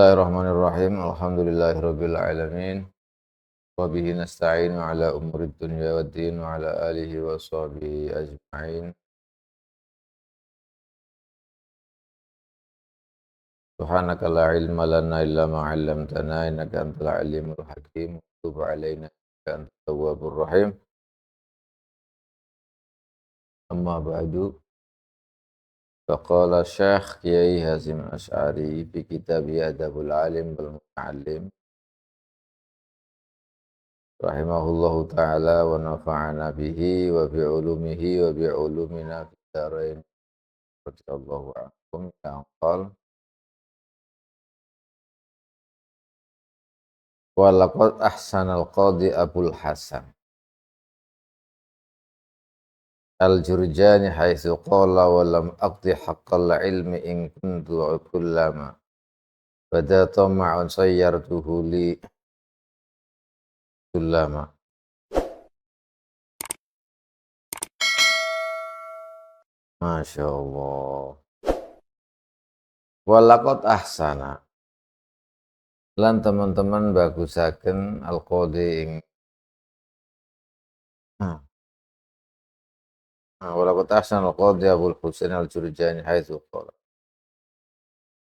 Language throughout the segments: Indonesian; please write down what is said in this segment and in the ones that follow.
Bismillahirrahmanirrahim. Alhamdulillahirabbil alamin. Wa bihi nasta'inu ala umurid dunya waddin wa ala alihi wa sahbihi ajma'in. Subhanaka la ilma lana illa ma 'allamtana innaka antal alimul hakim. Tub 'alaina innaka antat tawwabur rahim. Amma ba'du. Faqala Syekh Kiai Hasyim Asy'ari fi kitabih Adabul Alim wal Muta'allim rahimahullahu ta'ala wa nafa'ana bihi wa bi ulumihi wa bi ulumina fid dharain. Radhiyallahu anhum yang qala wa laqad ahsanal qadi Abul Hasan Al-Jurjani haitsu qala wa lam aqdi haqqal ilmi in kuntu kullama bada tama'un sayyartuhu li sulama. Masya Allah. Wa laqad ahsana lan teman-teman bagusaken al-qadi ing walaqad ahsana al-qadi Abul Husain al-Jurjani haitsu qala.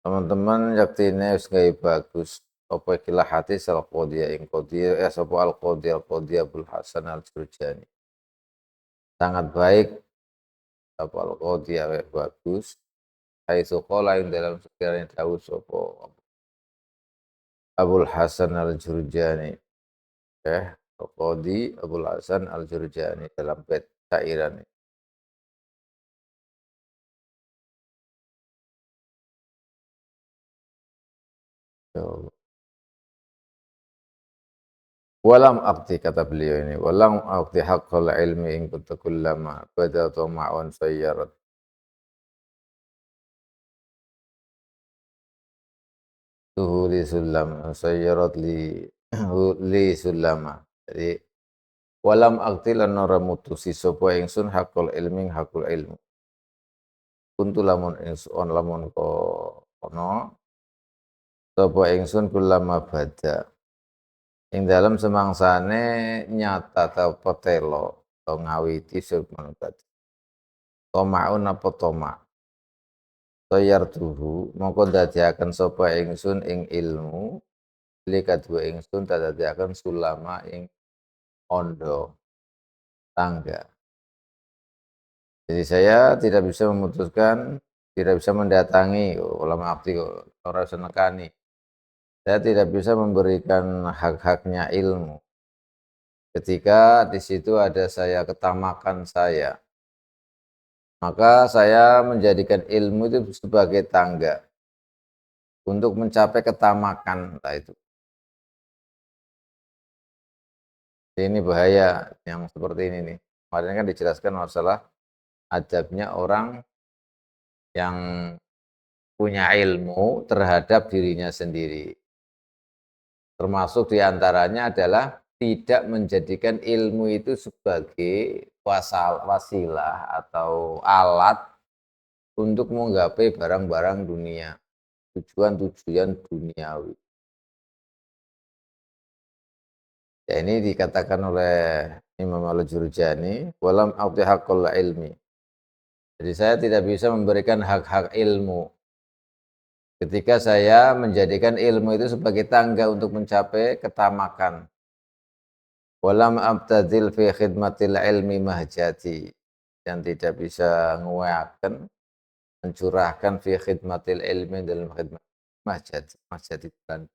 Teman-teman yaktine wis gawe bagus apa ikilah hati sal qadi ing qadi sapa al-qadi Abul Hasan al-Jurjani. Sangat baik apa al-qadi bagus haitsu qala ing dalam sekiranya dawuh sapa Abul Hasan al-Jurjani. Al-Qadi Abul Hasan al-Jurjani dalam bait syairan. Ya Allah. Walam aqti kata beliau ini, walam aqti haqqal ilmi in kuntu kullama bada tama'un sayyarat tuhuli sulam sayyarat li sulama. Jadi walam aqti lan ora mutusi sapa ingsun haqqal ilmi haqqul ilmu. Kuntu lamun ingsun lamun kono sapa ingsun kullama bada ing dalam semangsane nyata ta petelo to ngawiti sulman tadi tomaun apa toma toyar tuhu mongko dadiaken sapa ingsun ing ilmu li kadua ingsun dadiaken sulama ing ondo tangga. Jadi saya tidak bisa memutuskan, tidak bisa mendatangi ulama akti orang senekani. Saya tidak bisa memberikan hak-haknya ilmu. Ketika di situ ada saya ketamakan saya, maka saya menjadikan ilmu itu sebagai tangga untuk mencapai ketamakan. Nah itu. Ini bahaya yang seperti ini nih. Kemarin kan dijelaskan masalah adabnya orang yang punya ilmu terhadap dirinya sendiri. Termasuk diantaranya adalah tidak menjadikan ilmu itu sebagai wasilah atau alat untuk menggapai barang-barang dunia, tujuan-tujuan duniawi. Ya, ini dikatakan oleh Imam Al-Jurjani, walam a'ti haqqal ilmi. Jadi saya tidak bisa memberikan hak-hak ilmu ketika saya menjadikan ilmu itu sebagai tangga untuk mencapai ketamakan. Walam abtadil fi khidmatil ilmi mahjati, yang tidak bisa nguaken mencurahkan fi khidmatil ilmi dalam khidmat mahjati dan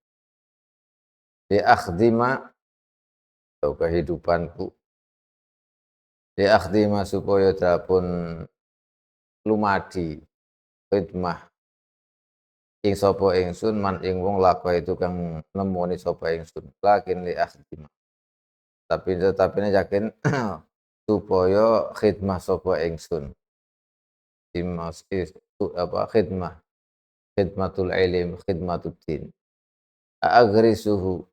di akhdima atau kehidupanku di akhdima supaya dapun lumadi khidmah ing sapa ingsun man ing wong lakwa itu kang nemoni sapa ingsun lakin li akhdima tetapi yakin supaya khidmah sapa ingsun dimas itu apa khidmatul ilm khidmatud din agrisuhu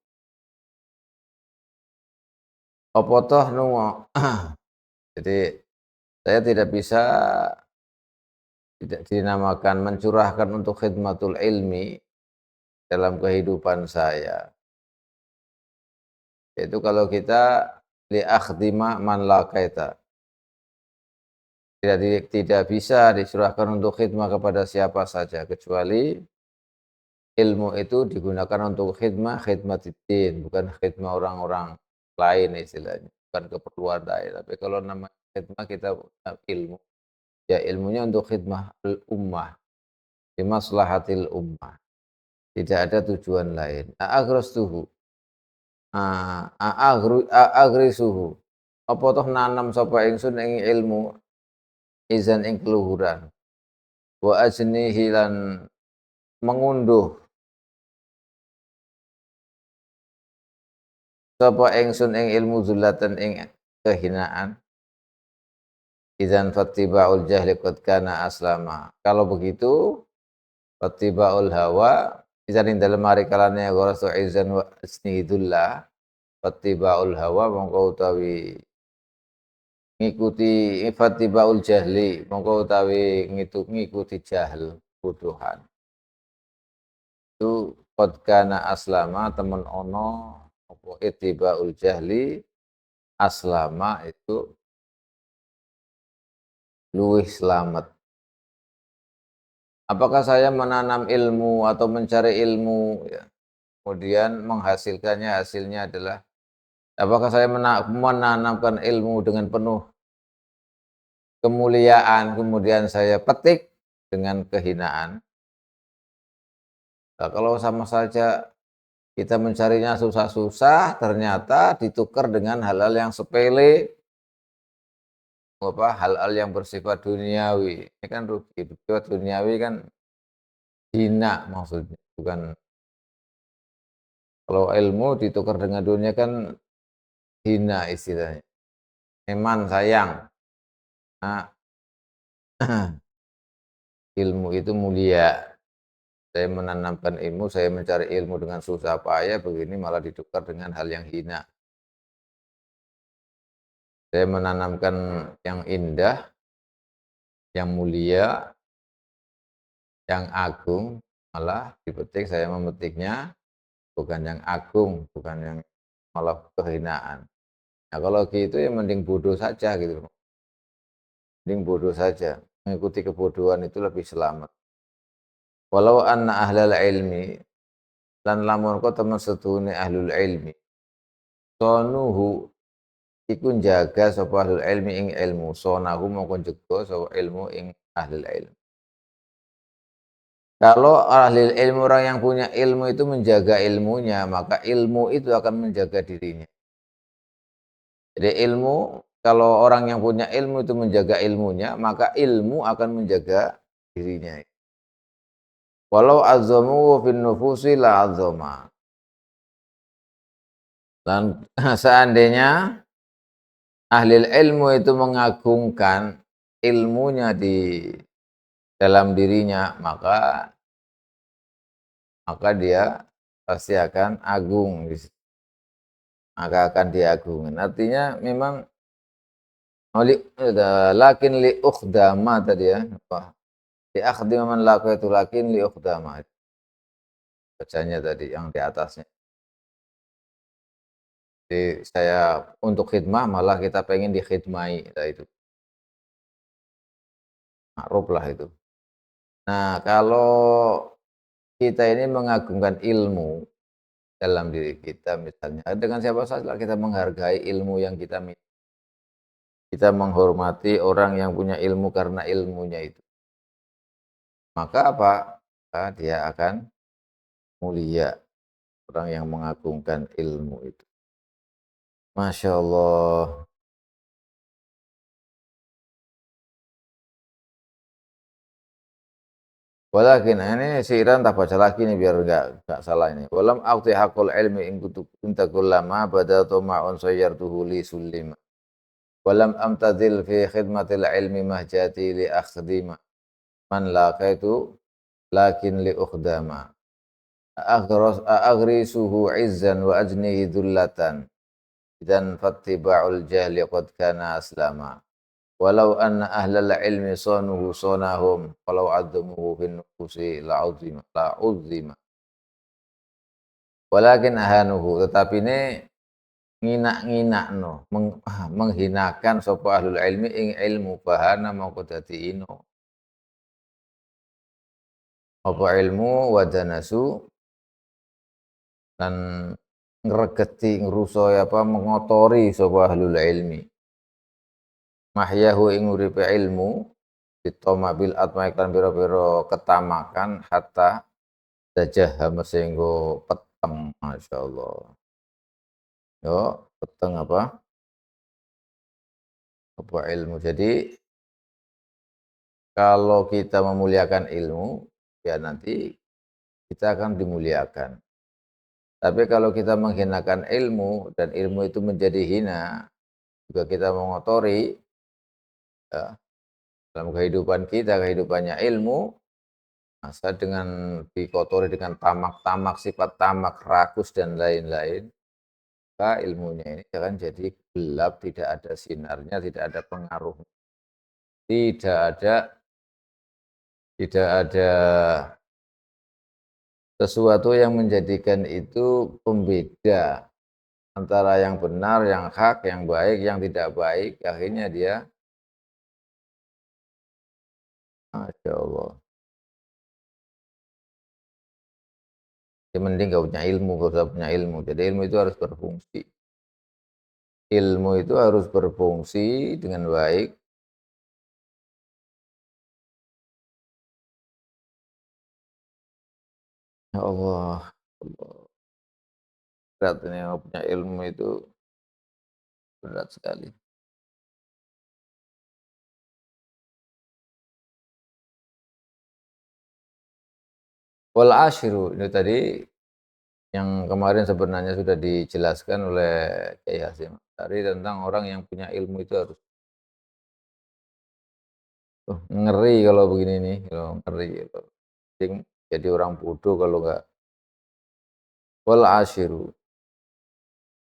apa toh jadi saya tidak bisa tidak dinamakan mencurahkan untuk khidmatul ilmi dalam kehidupan saya. Yaitu kalau kita li akhdima man laqaita. Tidak bisa diserahkan untuk khidmah kepada siapa saja kecuali ilmu itu digunakan untuk khidmah khidmatiddin, bukan khidmah orang-orang lain istilahnya, bukan keperluan lain. Tapi kalau nama khidmah kita ilmu, ya ilmunya untuk khidmah ummah, limaslahatil ummah. Tidak ada tujuan lain. A'aghrastuhu. A'agrisuhu. Apa toh nanam sapa ingsun ing ilmu izan ing keluhuran. Wa ajnihi lan mengunduh sapa ingsun ing ilmu zulatan ing kehinaan. Idzan fattiba'ul jahli qad kana aslama. Kalau begitu fattiba'ul hawa idzan ing dalem mari kalane gharasu izan wa asnidullah fattiba'ul hawa mongko utawi ngikuti fattiba'ul jahli mongko utawi ngikuti jahil bodohan. Itu qad kana aslama temen ono apa ittiba'ul jahli aslama itu luwih selamat. Apakah saya menanam ilmu atau mencari ilmu, ya, kemudian menghasilkannya hasilnya adalah apakah saya menanamkan ilmu dengan penuh kemuliaan kemudian saya petik dengan kehinaan? Nah, kalau sama saja kita mencarinya susah-susah ternyata ditukar dengan hal-hal yang sepele, hal-hal yang bersifat duniawi. Ini kan rugi, bersifat duniawi kan hina maksudnya, bukan. Kalau ilmu ditukar dengan dunia kan hina istilahnya. Eman sayang. Nah, ilmu itu mulia. Saya menanamkan ilmu, saya mencari ilmu dengan susah payah, begini malah ditukar dengan hal yang hina. Saya menanamkan yang indah, yang mulia, yang agung, malah dipetik saya memetiknya bukan yang agung, bukan yang malah kehinaan. Nah kalau gitu ya mending bodoh saja gitu. Mending bodoh saja. Mengikuti kebodohan itu lebih selamat. Walau anna ahlal ilmi lan lamun kau temen setune ahlul ilmi sonuhu iku jaga sapa ahlul ilmi ing ilmu sonahu mongko jaga sapa ilmu ing ahlul ilmi. Kalau ahli ilmu orang yang punya ilmu itu menjaga ilmunya, maka ilmu itu akan menjaga dirinya. Jadi ilmu, kalau orang yang punya ilmu itu menjaga ilmunya, maka ilmu akan menjaga dirinya. Walau azzamu fin nufusi la azzama. Dan seandainya ahli ilmu itu mengagungkan ilmunya di dalam dirinya, maka dia pasti akan agung, maka akan diagungkan. Artinya memang lakin li ukhdama tadi ya, apa? Di akhdima man laqaitu lakin li ukhdama. Bacanya tadi yang di atasnya. Jadi saya untuk khidmah malah kita pengen dikhidmai, nah itu ma'ruf lah itu. Nah, kalau kita ini mengagungkan ilmu dalam diri kita misalnya, dengan siapa saja kita menghargai ilmu yang kita miliki. Kita menghormati orang yang punya ilmu karena ilmunya itu. Maka apa? Maka dia akan mulia, orang yang mengagungkan ilmu itu. Masya Allah. Walakin ini siiran tak baca lagi nih biar enggak salah ini. Walam aqti haqqul ilmi in kunta kullama badatu ma'un sayyartuhu li sulima. Walam amtadil fi khidmatil ilmi mahjati li akhdima. Man laqaitu lakin li ukhdama. A'aghrisuhu izzan wa ajnihi dhullatan. Dan fattiba'ul jahli qad kana aslama. Walau anna ahlal ilmi sonuhu sonahum walau adzamuhu fin nufusi la'uzzima. Walakin ahanuhu, tetapi ini ngina-nginakno, menghinakan sapa ahlul ilmi ing ilmu bahana mongko dadi ino. Apa ilmu wadanasu lan ngregeti ngruso apa mengotori sapa ahlul ilmi. Mahyahu ing uripe ilmu ditoma bil atma iklan pira-pira ketamakan hatta dajah sehingga peteng, masyaallah. Yo peteng apa? Apa ilmu. Jadi kalau kita memuliakan ilmu, ya nanti kita akan dimuliakan. Tapi kalau kita menghinakan ilmu dan ilmu itu menjadi hina, juga kita mengotori ya, dalam kehidupan kita, kehidupannya ilmu, masa dengan dikotori dengan tamak-tamak, sifat tamak, rakus dan lain-lain, maka ilmunya ini akan jadi gelap, tidak ada sinarnya, tidak ada pengaruhnya, tidak ada tidak ada sesuatu yang menjadikan itu pembeda antara yang benar, yang hak, yang baik, yang tidak baik. Akhirnya dia, Masya Allah, dia mending gak punya ilmu, gak usah punya ilmu. Jadi ilmu itu harus berfungsi. Ilmu itu harus berfungsi dengan baik. Ya Allah, Allah. Berat ini yang punya ilmu itu berat sekali. Wal ashiru, ini tadi yang kemarin sebenarnya sudah dijelaskan oleh Kiai Hasyim Asy'ari tentang orang yang punya ilmu itu harus ngeri kalau begini nih, kalau ngeri gitu. Jadi orang bodoh kalau enggak. Wal ashiru,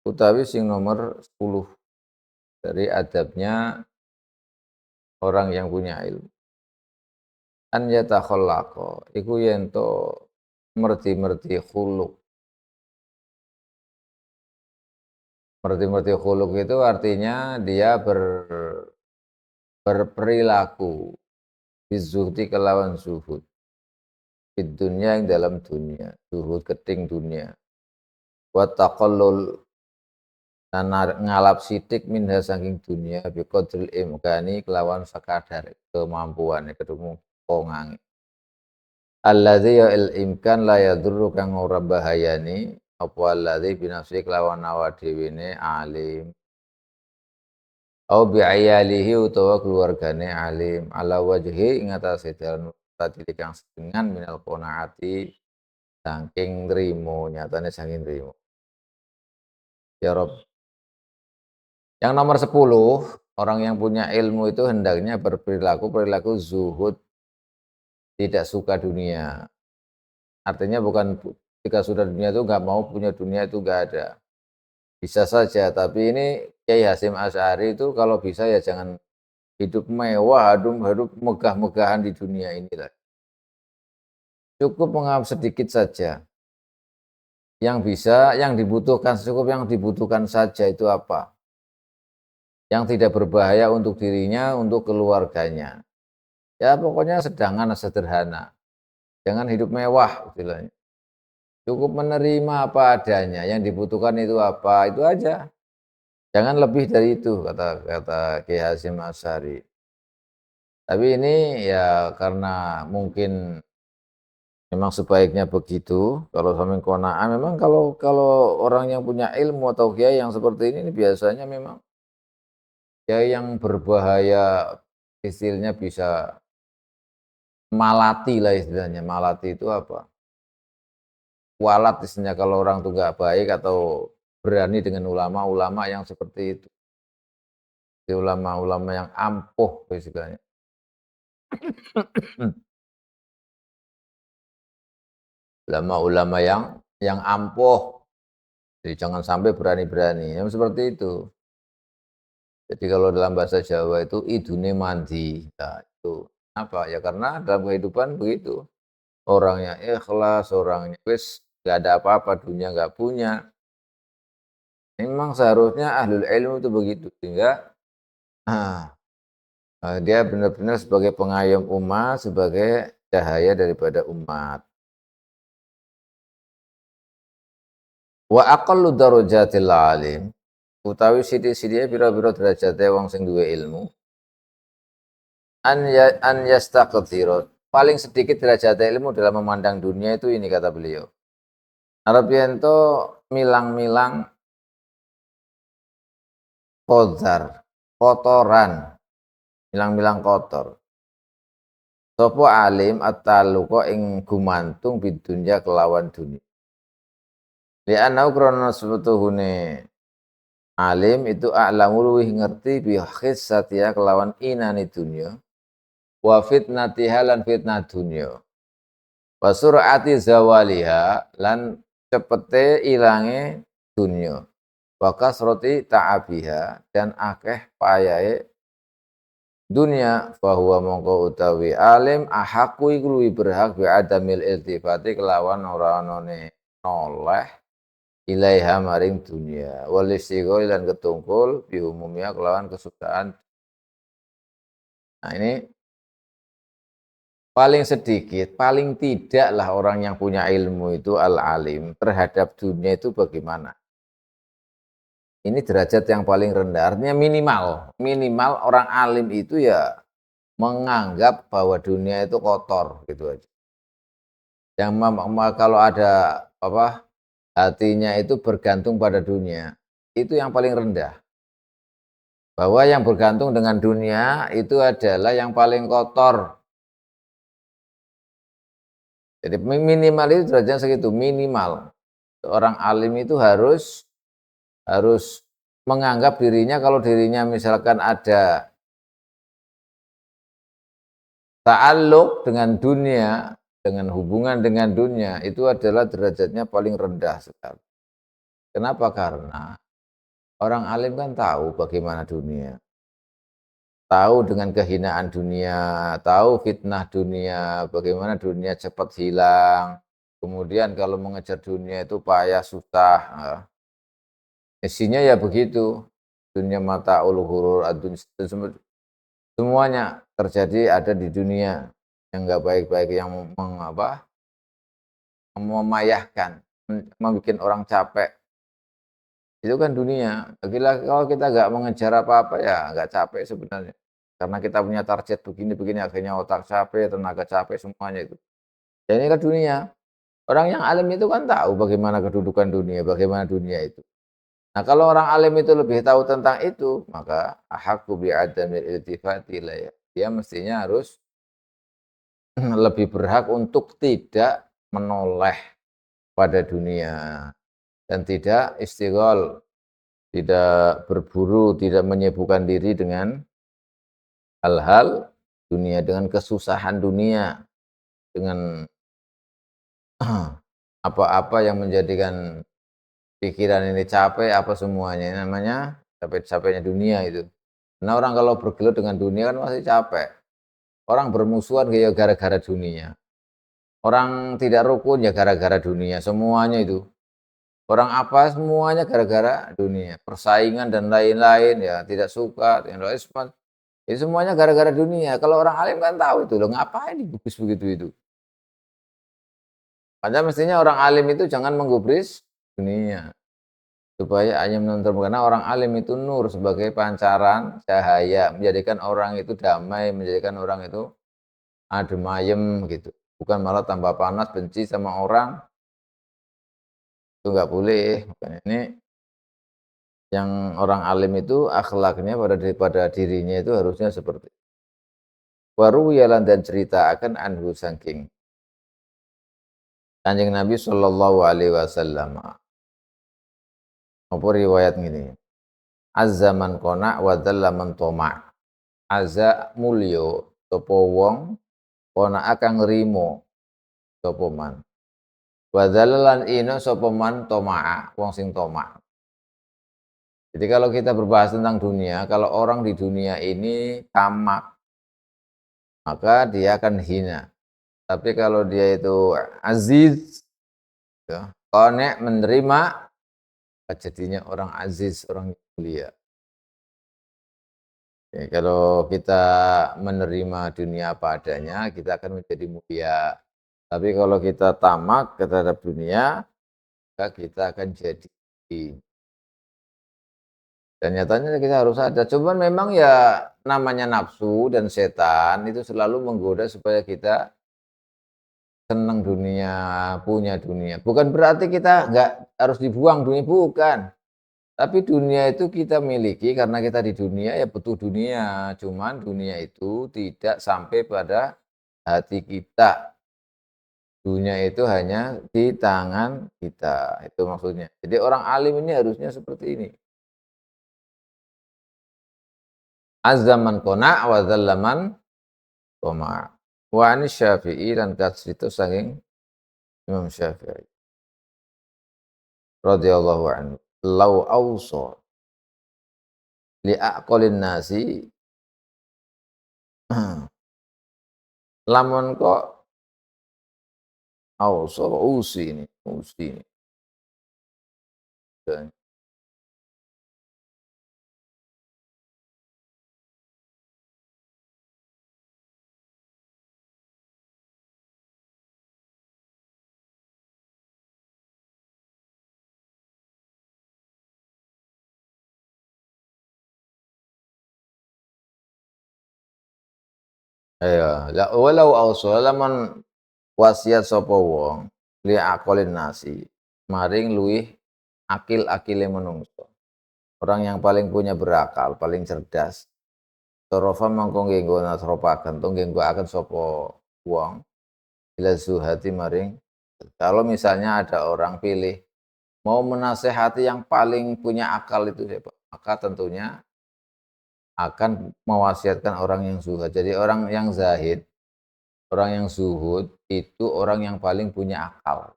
utawi sing nomor 10 dari adabnya orang yang punya ilmu. An yatakhallaqa, iku yen to merti-merti khuluq. Merti-merti khuluq itu artinya dia berperilaku bizuhdi kelawan zuhud. Di dunia yang dalam dunia, zuhud keting dunia. Wa taqallul dan ngalap sidik minha saking dunia biqadril imkani kelawan sekadar kemampuan ketemu kongang. Alladzi ya il imkan la yadurru kang ora bahayani apa alladzi binafsi kelawan awak dhewe alim. Au bi ayalihi utawa keluargane alim ala wajhi ing atase dalem tadi kang sedengan minal qanaati saking nrimo, nyatane saking nrimo. Ya Rob. Yang nomor 10, orang yang punya ilmu itu hendaknya berperilaku zuhud, tidak suka dunia. Artinya bukan ketika sudah dunia itu nggak mau punya dunia itu nggak ada. Bisa saja, tapi ini Kiai Hasyim Asy'ari itu kalau bisa ya jangan hidup mewah, hidup megah-megahan di dunia inilah. Cukup menganggap sedikit saja. Yang bisa, yang dibutuhkan, cukup yang dibutuhkan saja itu apa? Yang tidak berbahaya untuk dirinya, untuk keluarganya. Ya pokoknya sedangan sederhana. Jangan hidup mewah istilahnya. Cukup menerima apa adanya, yang dibutuhkan itu apa, itu aja. Jangan lebih dari itu, kata kata Kiai Hasyim Asy'ari. Tapi ini ya karena mungkin memang sebaiknya begitu. Kalau sampean qanaah memang kalau kalau orang yang punya ilmu atau kiai yang seperti ini biasanya memang kiai yang berbahaya, istilahnya bisa malati lah istilahnya. Malati itu apa? Kualat istilahnya kalau orang itu nggak baik atau berani dengan ulama-ulama yang seperti itu. Di ulama-ulama yang ampuh istilahnya. Ulama-ulama yang ampuh. Jadi jangan sampai berani-berani. Yang seperti itu. Jadi kalau dalam bahasa Jawa itu idune mandi. Nah, itu apa? Ya karena dalam kehidupan begitu. Orangnya ikhlas, orangnya wis nggak ada apa-apa, dunia nggak punya. Memang seharusnya ahlul ilmu itu begitu, sehingga ah, dia benar-benar sebagai pengayom umat, sebagai cahaya daripada umat. Wa aqallu darajatil alim, utawi sithik-sithike pira-pira derajate wong sing duwe ilmu, an yastaqdira. Paling sedikit derajat ilmu dalam memandang dunia itu ini kata beliau. Arep yen milang-milang qadzar, kotoran, milang-milang kotor. Sopo alim at-taluqa ing gumantung bidunya kelawan dunia. Li anau krana seputuhune alim itu a'lamu luwih ngerti bi khissatiha kelawan inani dunya wa fitnatiha lan fitnah dunya. Wa sur'ati zawaliha lan cepete ilange dunya. Wa kasrati ta'abiha dan akeh payahe dunia bahwa mongko utawi alim ahaku iku luwih berhak bi adamil iltifati kelawan ora anane noleh ilaiha maring dunia wal istighol lan ketungkul bi umumnya kelawan kesukaan. Nah ini paling sedikit, paling tidaklah orang yang punya ilmu itu al-alim terhadap dunia itu bagaimana. Ini derajat yang paling rendah, artinya minimal orang alim itu ya menganggap bahwa dunia itu kotor gitu aja. Yang kalau ada apa hatinya itu bergantung pada dunia, itu yang paling rendah. Bahwa yang bergantung dengan dunia itu adalah yang paling kotor. Jadi minimal itu derajatnya segitu, minimal. Orang alim itu harus menganggap dirinya kalau dirinya misalkan ada ta'alluq dengan dunia, dengan hubungan dengan dunia, itu adalah derajatnya paling rendah sekali. Kenapa? Karena orang alim kan tahu bagaimana dunia. Tahu dengan kehinaan dunia, tahu fitnah dunia, bagaimana dunia cepat hilang. Kemudian kalau mengejar dunia itu payah, susah. Isinya ya begitu. Dunia mata ul hurur adun semuanya terjadi ada di dunia yang enggak baik-baik yang memayahkan, membuat orang capek. Itu kan dunia. Kalau kita nggak mengejar apa-apa ya nggak capek sebenarnya. Karena kita punya target begini-begini akhirnya otak capek, tenaga capek semuanya itu. Dan ini kan dunia. Orang yang alim itu kan tahu bagaimana kedudukan dunia, bagaimana dunia itu. Nah, kalau orang alim itu lebih tahu tentang itu, maka ahaqu bi adamil iltifati ya. Dia mestinya harus lebih berhak untuk tidak menoleh pada dunia dan tidak istighol, tidak berburu, tidak menyibukkan diri dengan hal-hal dunia, dengan kesusahan dunia, dengan apa-apa yang menjadikan pikiran ini capek, apa semuanya. Ini namanya capek-capeknya dunia itu. Nah orang kalau bergelut dengan dunia kan pasti capek. Orang bermusuhan ya gara-gara dunia. Orang tidak rukun ya gara-gara dunia. Semuanya itu. Orang apa semuanya gara-gara dunia. Persaingan dan lain-lain ya tidak suka. Ya semuanya gara-gara dunia. Kalau orang alim kan tahu itu loh, ngapain digubris begitu itu. Padahal mestinya orang alim itu jangan menggubris dunia. Supaya hanya menonton, karena orang alim itu nur sebagai pancaran cahaya, menjadikan orang itu damai, menjadikan orang itu adem ayem gitu. Bukan malah tambah panas, benci sama orang. Itu nggak boleh. Makanya ini yang orang alim itu akhlaknya pada dirinya itu harusnya seperti waru yalan dan cerita akan anhu sangking Kanjeng Nabi Shallallahu Alaihi Wasallam. Apa riwayat gini? Azza man kona wa dzalla man toma. Azza mulio topo wong kona akan rimo topo man. Wa dzalla lan ino sapa man tomaa wong sing toma. Jadi kalau kita berbahas tentang dunia, kalau orang di dunia ini tamak, maka dia akan hina. Tapi kalau dia itu aziz, ya. Qane' menerima jadinya orang aziz, orang yang mulia. Ya, kalau kita menerima dunia apa adanya, kita akan menjadi mulia. Tapi kalau kita tamak terhadap dunia, maka kita akan jadi, dan nyatanya kita harus ada. Cuman memang ya namanya nafsu dan setan itu selalu menggoda supaya kita senang dunia, punya dunia. Bukan berarti kita nggak harus dibuang dunia, bukan. Tapi dunia itu kita miliki karena kita di dunia ya butuh dunia. Cuman dunia itu tidak sampai pada hati kita. Dunia itu hanya di tangan kita. Itu maksudnya. Jadi orang alim ini harusnya seperti ini. Azzaman qana' wa zallaman qama'. Wa anis Syafi'i dan kasus itu saking Imam Syafi'i radhiyallahu anhu. Lau awsa li'aqalin nasi lamun kok awsa usi ini, usi ini. Iya, la walau awsa lamun wasiat sapa wong li'aqalin nasi maring luwih akil-akile manungsa. Orang yang paling punya berakal, paling cerdas. Sorofa mangko nggih nggo nasropaken to nggih nggokaken sapa wong ila zuhati maring. Kalau misalnya ada orang pilih mau menasehati yang paling punya akal itu siapa? Maka tentunya akan mewasiatkan orang yang zuhud. Jadi orang yang zahid, orang yang zuhud itu orang yang paling punya akal.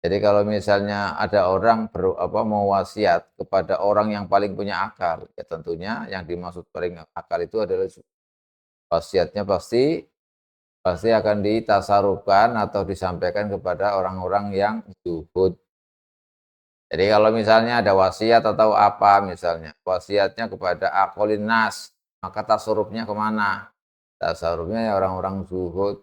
Jadi kalau misalnya ada orang mau wasiat kepada orang yang paling punya akal, ya tentunya yang dimaksud paling akal itu adalah wasiatnya pasti pasti akan ditasarufkan atau disampaikan kepada orang-orang yang zuhud. Jadi kalau misalnya ada wasiat atau apa misalnya, wasiatnya kepada aqolin nas, maka tasarufnya kemana? Tasarufnya ya orang-orang zuhud.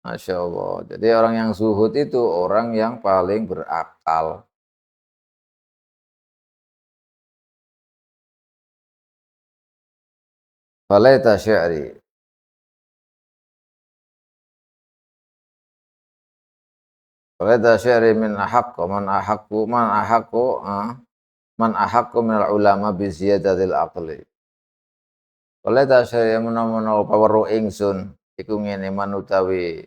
Masya Allah. Jadi orang yang zuhud itu orang yang paling berakal. Falaita syi'ri. Falaita syi'ri min ahakku man ahakku man ahakku man ahakku minal ulama bi ziyadatil aqli. Falaita syi'ri menawa paweruh ingsun iku ngene manutawi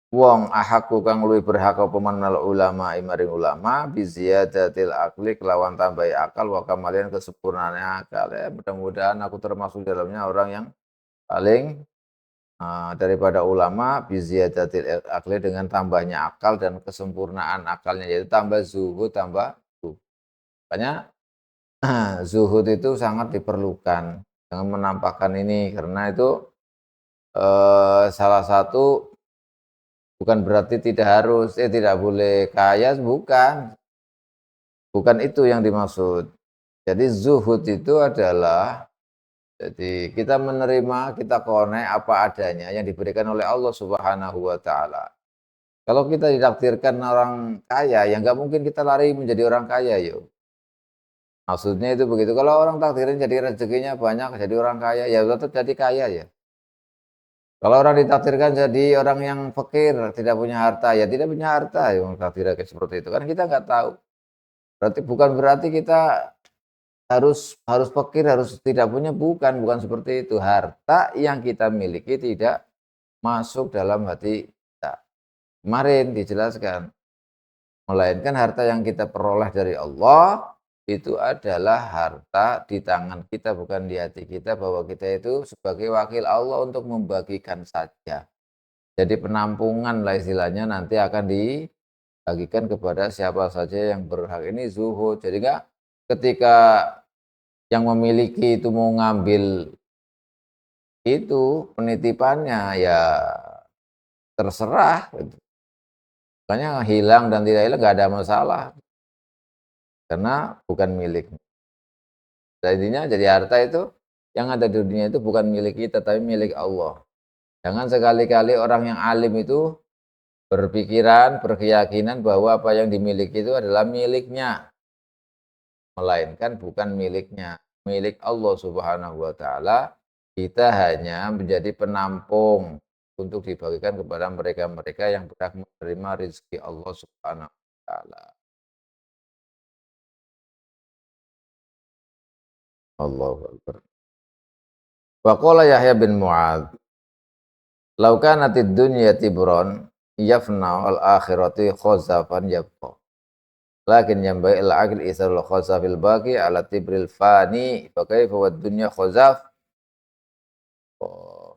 wong ahakku kang luwih berhak apa manal ulama maring ulama bi ziyadatil aqli kelawan tambahi akal wa kamalian kesempurnaan akal. Ya, mudah-mudahan aku termasuk dalamnya orang yang paling daripada ulama bi ziyadatil aqli dengan tambahnya akal dan kesempurnaan akalnya yaitu tambah zuhud tambah zuhud. Makanya zuhud itu sangat diperlukan. Jangan menampakkan ini karena itu salah satu. Bukan berarti tidak boleh kaya, bukan itu yang dimaksud. Jadi zuhud itu adalah, jadi kita menerima, kita konek apa adanya yang diberikan oleh Allah Subhanahu wa taala. Kalau kita ditakdirkan orang kaya, ya nggak mungkin kita lari menjadi orang kaya, yuk. Maksudnya itu begitu. Kalau orang takdirin jadi rezekinya banyak, jadi orang kaya, ya tetap jadi kaya ya. Kalau orang ditakdirkan jadi orang yang fakir, tidak punya harta, ya tidak punya harta, yang takdirnya seperti itu kan kita nggak tahu. Berarti bukan berarti kita harus fakir, harus tidak punya, bukan seperti itu. Harta yang kita miliki tidak masuk dalam hati kita. Kemarin dijelaskan, melainkan harta yang kita peroleh dari Allah itu adalah harta di tangan kita, bukan di hati kita, bahwa kita itu sebagai wakil Allah untuk membagikan saja. Jadi penampungan lah istilahnya nanti akan dibagikan kepada siapa saja yang berhak. Ini zuhud. Jadi enggak ketika yang memiliki itu mau ngambil itu penitipannya ya terserah. Makanya hilang dan tidak hilang nggak ada masalah, karena bukan milik. Jadinya jadi harta itu yang ada di dunia itu bukan milik kita, tapi milik Allah. Jangan sekali-kali orang yang alim itu berpikiran, berkeyakinan bahwa apa yang dimiliki itu adalah miliknya, melainkan bukan miliknya, milik Allah Subhanahu wa taala. Kita hanya menjadi penampung untuk dibagikan kepada mereka-mereka yang berhak menerima rezeki Allah Subhanahu wa taala. Allahu akbar. Wa qala Yahya bin Mu'adz, "Law kanatid dunya tibron yafna al akhirati khazafan yabqa. Lakin yanbaghi al aql isarul khazafil baqi ala tibril fani, fa kaifa wad dunya khazaf." Oh.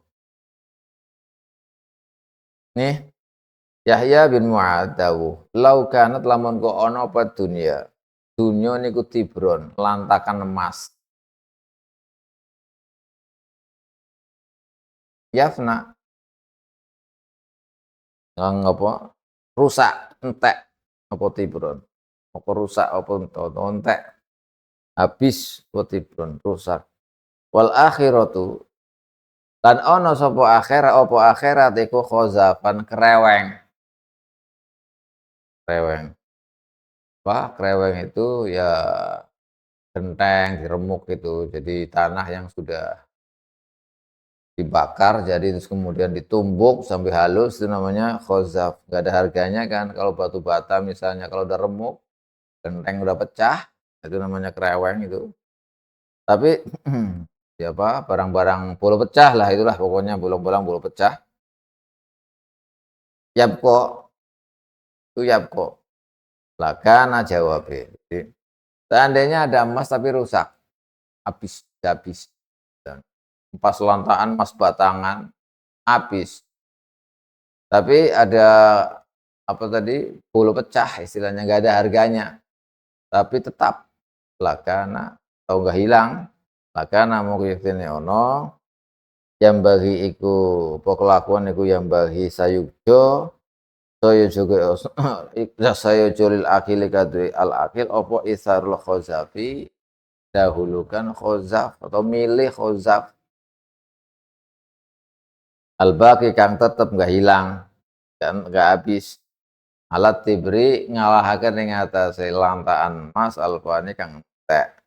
Nih, Yahya bin Mu'adz dawuh, "Lau kanat lamun kok ana apa dunya. Dunya niku tibron, lantakan emas. Yafna, ngang apa? Rusak, entek apa tibron. Apa rusak apa entek. Habis apa tibron, rusak. Wal akhiratu, lan ana sapa akhirat apa akhirat iku khazafan kreweng. Kreweng. Apa? Kreweng itu ya genteng, diremuk gitu. Jadi tanah yang sudah dibakar jadi terus kemudian ditumbuk sampai halus itu namanya khozaf. Nggak ada harganya kan kalau batu bata misalnya kalau udah remuk, genteng udah pecah, itu namanya kreweng itu. Tapi siapa barang-barang bolo pecah lah itulah pokoknya bolong-bolong bolo pecah. Yapko itu yapko. Lakana jawabnya. Jadi, seandainya ada emas tapi rusak, habis. Dan pas lantaan emas batangan habis. Tapi ada apa tadi, bulu pecah istilahnya, nggak ada harganya, tapi tetap lakana atau nggak hilang, lakana mungkin ono yang bagi iku apa kelakuan iku yang bagi sayukjo saya juga saya jolil akil kadri al akil opo isarul khozafi, dahulukan khozaf atau milih khozaf al baki kang tetep nggak hilang dan nggak habis. Alat tibri ngalahaken ing atase lantaan emas alfani kang entek.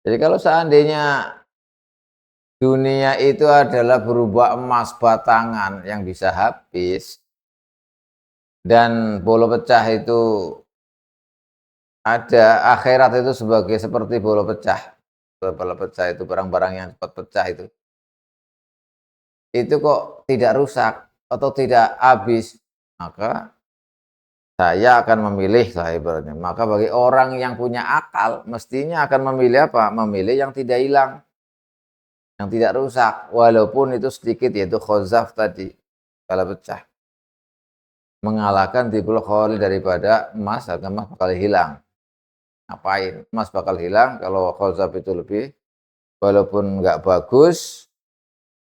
Jadi kalau seandainya dunia itu adalah berupa emas batangan yang bisa habis dan bolo pecah itu ada, akhirat itu sebagai seperti bolo pecah. Bolo pecah itu barang-barang yang cepat pecah itu. Itu kok tidak rusak atau tidak habis, maka saya akan memilih lah ibaratnya. Maka bagi orang yang punya akal, mestinya akan memilih apa? Memilih yang tidak hilang, yang tidak rusak, walaupun itu sedikit, yaitu khozaf tadi, kalau pecah. Mengalahkan tibul kholi daripada emas, harga emas bakal hilang. Ngapain? Emas bakal hilang kalau khozaf itu lebih, walaupun nggak bagus,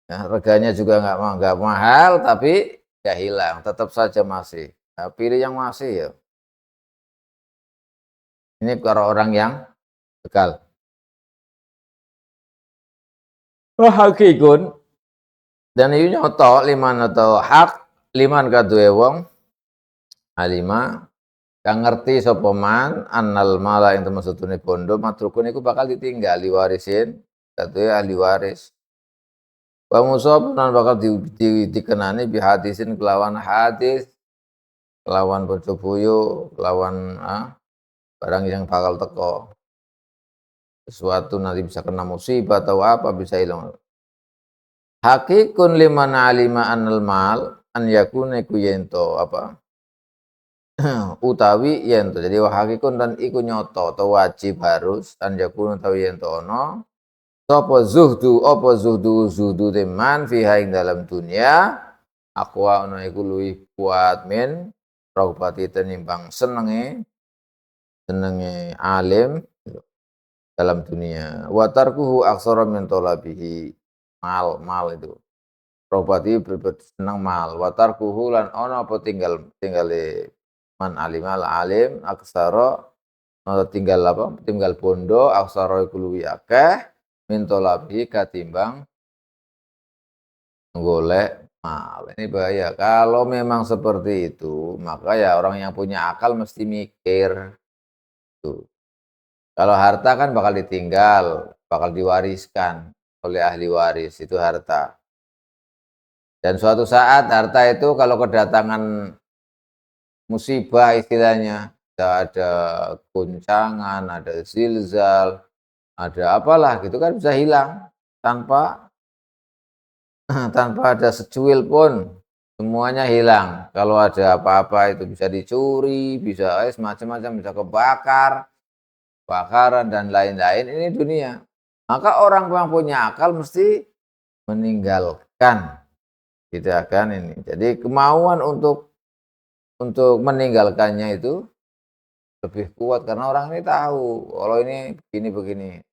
ya, reganya juga nggak mahal, tapi nggak hilang, tetap saja masih. Nah, pilih yang masih ya. Ini para orang yang bekal. Wah, hakikun dan ieu nyoto liman atau hak liman kaduwe wong alima kang ngerti sapa man annal mala ing temen setune bondo matrukun iku bakal ditinggal warisin kaduwe ahli waris. Wa musab nan bakal dikenani bi hadisin kelawan hadis, kelawan bojo boyo, kelawan barang yang bakal teko. Sesuatu nanti bisa kena musibah atau apa bisa hilang. Hakikun liman alima anal mal an yakune ku yento apa utawi yento. Jadi wa hakikun dan iku nyoto atau wajib harus an yakun utawi yento ono sapa zuhdu apa zuhdu teman fiha ing dalam dunia akwa ono iku luwih kuat min raubati tenimbang senenge alim dalam dunia wa tarkuhu aksara min talabihi mal itu robati seneng mal watar kuhulan ono apa tinggale man alimal alim aksara atau tinggal bondo aksara iku luwih akeh min talabi katimbang golek mal. Ini bahaya. Kalau memang seperti itu, maka ya orang yang punya akal mesti mikir. Tuh. Kalau harta kan bakal ditinggal, bakal diwariskan oleh ahli waris, itu harta. Dan suatu saat harta itu kalau kedatangan musibah istilahnya, ada guncangan, ada zilzal, ada apalah gitu kan bisa hilang tanpa tanpa ada secuil pun semuanya hilang. Kalau ada apa-apa itu bisa dicuri, bisa macam-macam, bisa kebakar, bakaran dan lain-lain. Ini dunia. Maka orang yang punya akal mesti meninggalkan, tidak akan ini. Jadi kemauan untuk meninggalkannya itu lebih kuat karena orang ini tahu kalau ini begini-begini.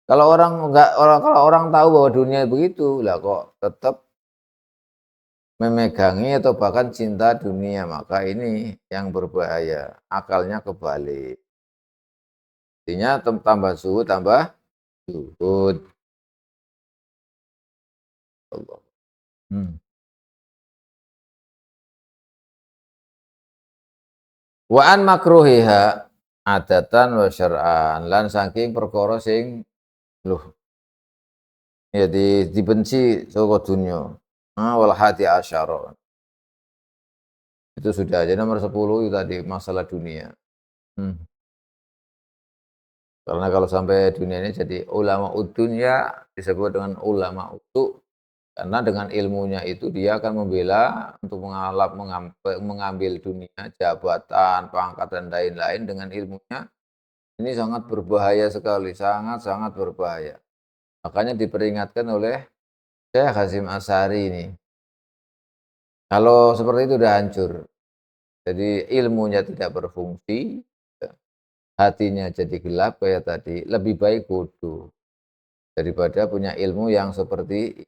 Kalau orang tahu bahwa dunia begitu, lah kok tetap memegangi atau bahkan cinta dunia, maka ini yang berbahaya. Akalnya kebalik. Artinya tambah suhu tambah zuhud. Allah. Wa an makruhiha adatan wa syar'an lan saking perkara sing loh ya dibenci saka dunya. Wal hati asyara. Itu sudah aja nomor 10 itu tadi masalah dunia. Hmm. Karena kalau sampai dunia ini jadi ulama dunya disebut dengan ulama utu karena dengan ilmunya itu dia akan membela untuk mengambil dunia, jabatan, pangkat dan lain-lain dengan ilmunya. Ini sangat berbahaya sekali, sangat-sangat berbahaya. Makanya diperingatkan oleh Syekh Hasyim Asy'ari ini. Kalau seperti itu udah hancur. Jadi ilmunya tidak berfungsi, hatinya jadi gelap kayak tadi, lebih baik bodoh daripada punya ilmu yang seperti itu.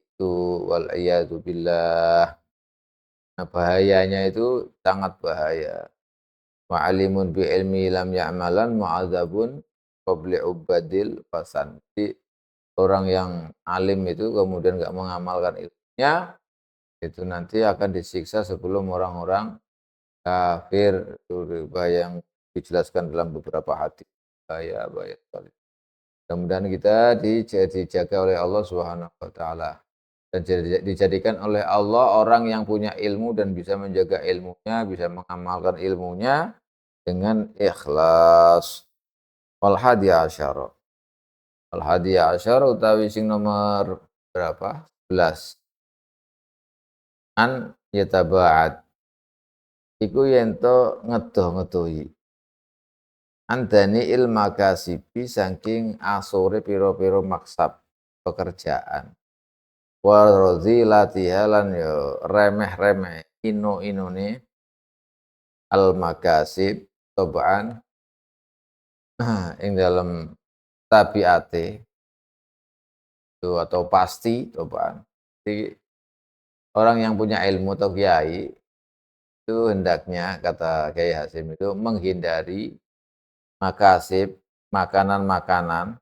Wal billah. Nah, bahayanya itu sangat bahaya. Wa'alimun bi ilmi lam ya'malan mu'adzabun qabli ubadil fasan. Jadi orang yang alim itu kemudian nggak mengamalkan ilmunya, itu nanti akan disiksa sebelum orang-orang kafir. Itu yang dijelaskan dalam beberapa hadis. Bahaya sekali. Mudah-mudahan kita dijaga oleh Allah Subhanahu wa taala dan dijadikan oleh Allah orang yang punya ilmu dan bisa menjaga ilmunya, bisa mengamalkan ilmunya dengan ikhlas. Wal hadi asyara. Wal hadi asyara utawi sing nomor berapa? 11. An yataba'at. Iku yento ngedoh-ngedohi. Andani ilmakasibi saking asore piro-piro maksab pekerjaan. Waradhilatiha lan yo remeh-remeh ino-inone al makasib tobaan ing dalam tabiate itu atau pasti tobaan. Jadi orang yang punya ilmu atau kiai itu hendaknya kata Kiai Hasyim itu menghindari makasib makanan-makanan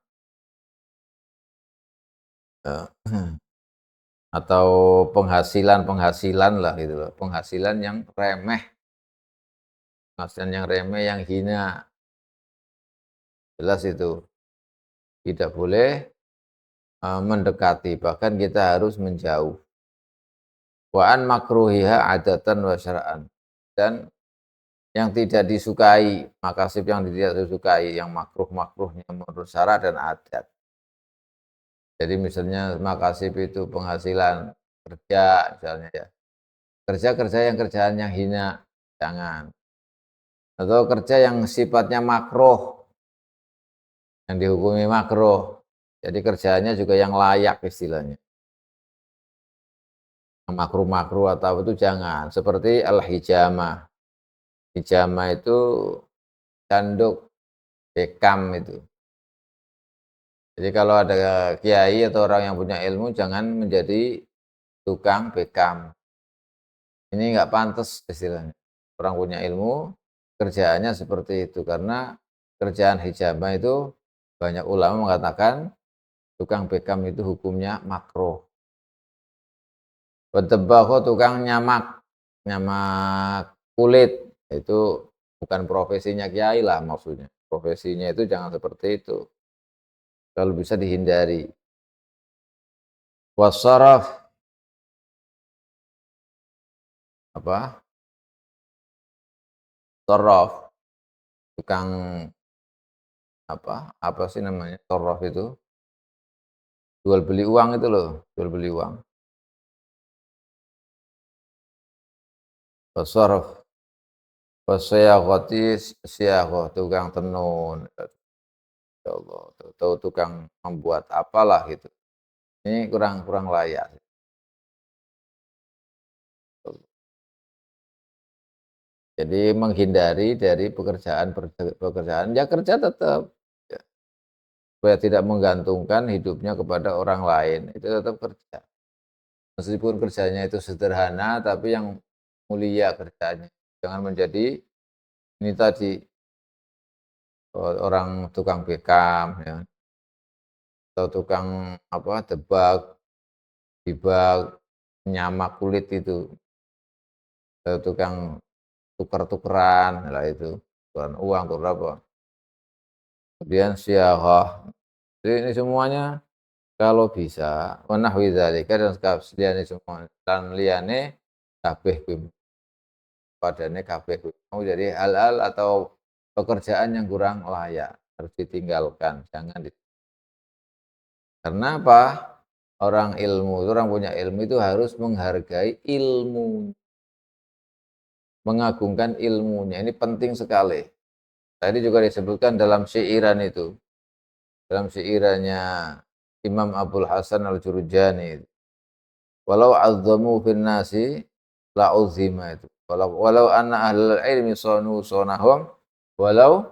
atau penghasilan-penghasilan lah gitu loh, penghasilan yang remeh, penghasilan yang remeh, yang hina, jelas itu tidak boleh mendekati, bahkan kita harus menjauh. Wa an makruhiha adatan wa syara'an, dan yang tidak disukai, makasib yang tidak disukai, yang makruh-makruhnya menurut syara dan adat. Jadi misalnya makasib itu penghasilan kerja misalnya ya. Kerja-kerja yang kerjaan yang hina, jangan. Atau kerja yang sifatnya makruh, yang dihukumi makruh. Jadi kerjaannya juga yang layak istilahnya. Makruh-makruh atau itu jangan. Seperti al-hijamah. Hijamah itu canduk, bekam itu. Jadi kalau ada kiai atau orang yang punya ilmu jangan menjadi tukang bekam. Ini nggak pantas istilahnya. Orang punya ilmu, kerjaannya seperti itu. Karena kerjaan hijamah itu banyak ulama mengatakan tukang bekam itu hukumnya makruh. Watebagho tukang nyamak, nyamak kulit, itu bukan profesinya kiai lah maksudnya. Profesinya itu jangan seperti itu. Kalau bisa dihindari. Wasaraf apa? Saraf, tukang apa sih namanya? Saraf itu jual beli uang itu loh, jual beli uang. Wasaraf, wasayaghati siyagha, tukang tenun. Ya Allah, tahu tukang membuat apalah gitu. Ini kurang kurang layak. Jadi menghindari dari pekerjaan ya kerja tetap, ya, supaya tidak menggantungkan hidupnya kepada orang lain, itu tetap kerja. Meskipun kerjanya itu sederhana, tapi yang mulia kerjanya. Jangan menjadi ini tadi, orang tukang bekam ya, atau tukang debak, dibak, nyamak kulit itu, atau tukang tuker-tukeran, lah itu, tukeran uang, tuker apa. Kemudian siyahah. Jadi ini semuanya kalau bisa wanahwi dzalika dan sekalian semua dan liyane kabeh kuwi padane kabeh kuwi mau jadi hal-hal atau pekerjaan yang kurang layak harus ditinggalkan, jangan karena apa? Orang ilmu itu, orang punya ilmu itu harus menghargai ilmu, mengagungkan ilmunya. Ini penting sekali. Tadi juga disebutkan dalam syairan itu. Dalam syairannya Imam Abdul Hasan Al-Jurjani. Walau azzamu fin nasi la uzima itu. Walau anna ahlul ilmi sonu sonahum walau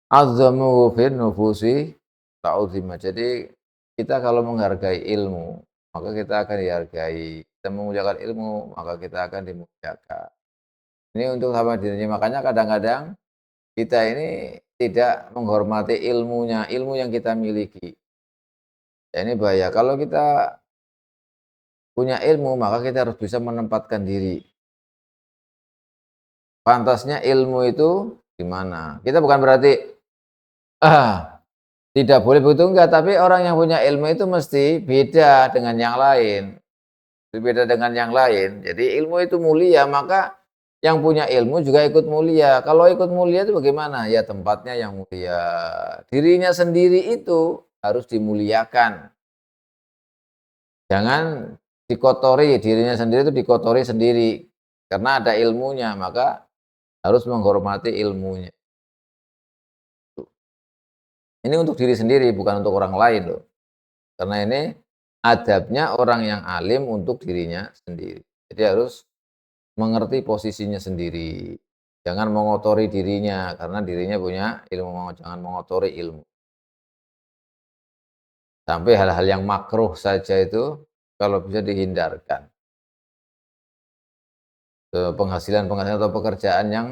azzamu fin nufusi la uzima. Jadi kita kalau menghargai ilmu, maka kita akan dihargai. Kita memuliakan ilmu, maka kita akan dimuliakan. Ini untuk sama dirinya. Makanya kadang-kadang kita ini tidak menghormati ilmunya, ilmu yang kita miliki. Ya ini bahaya. Kalau kita punya ilmu, maka kita harus bisa menempatkan diri. Pantasnya ilmu itu di mana? Kita bukan berarti tidak boleh begitu enggak, tapi orang yang punya ilmu itu mesti beda dengan yang lain. Berbeda dengan yang lain. Jadi ilmu itu mulia, maka yang punya ilmu juga ikut mulia. Kalau ikut mulia itu bagaimana? Ya tempatnya yang mulia. Dirinya sendiri itu harus dimuliakan. Jangan dikotori, dirinya sendiri itu dikotori sendiri. Karena ada ilmunya, maka harus menghormati ilmunya. Ini untuk diri sendiri, bukan untuk orang lain loh. Karena ini adabnya orang yang alim untuk dirinya sendiri. Jadi harus mengerti posisinya sendiri. Jangan mengotori dirinya, karena dirinya punya ilmu, jangan mengotori ilmu. Sampai hal-hal yang makruh saja itu kalau bisa dihindarkan. Penghasilan-penghasilan atau pekerjaan yang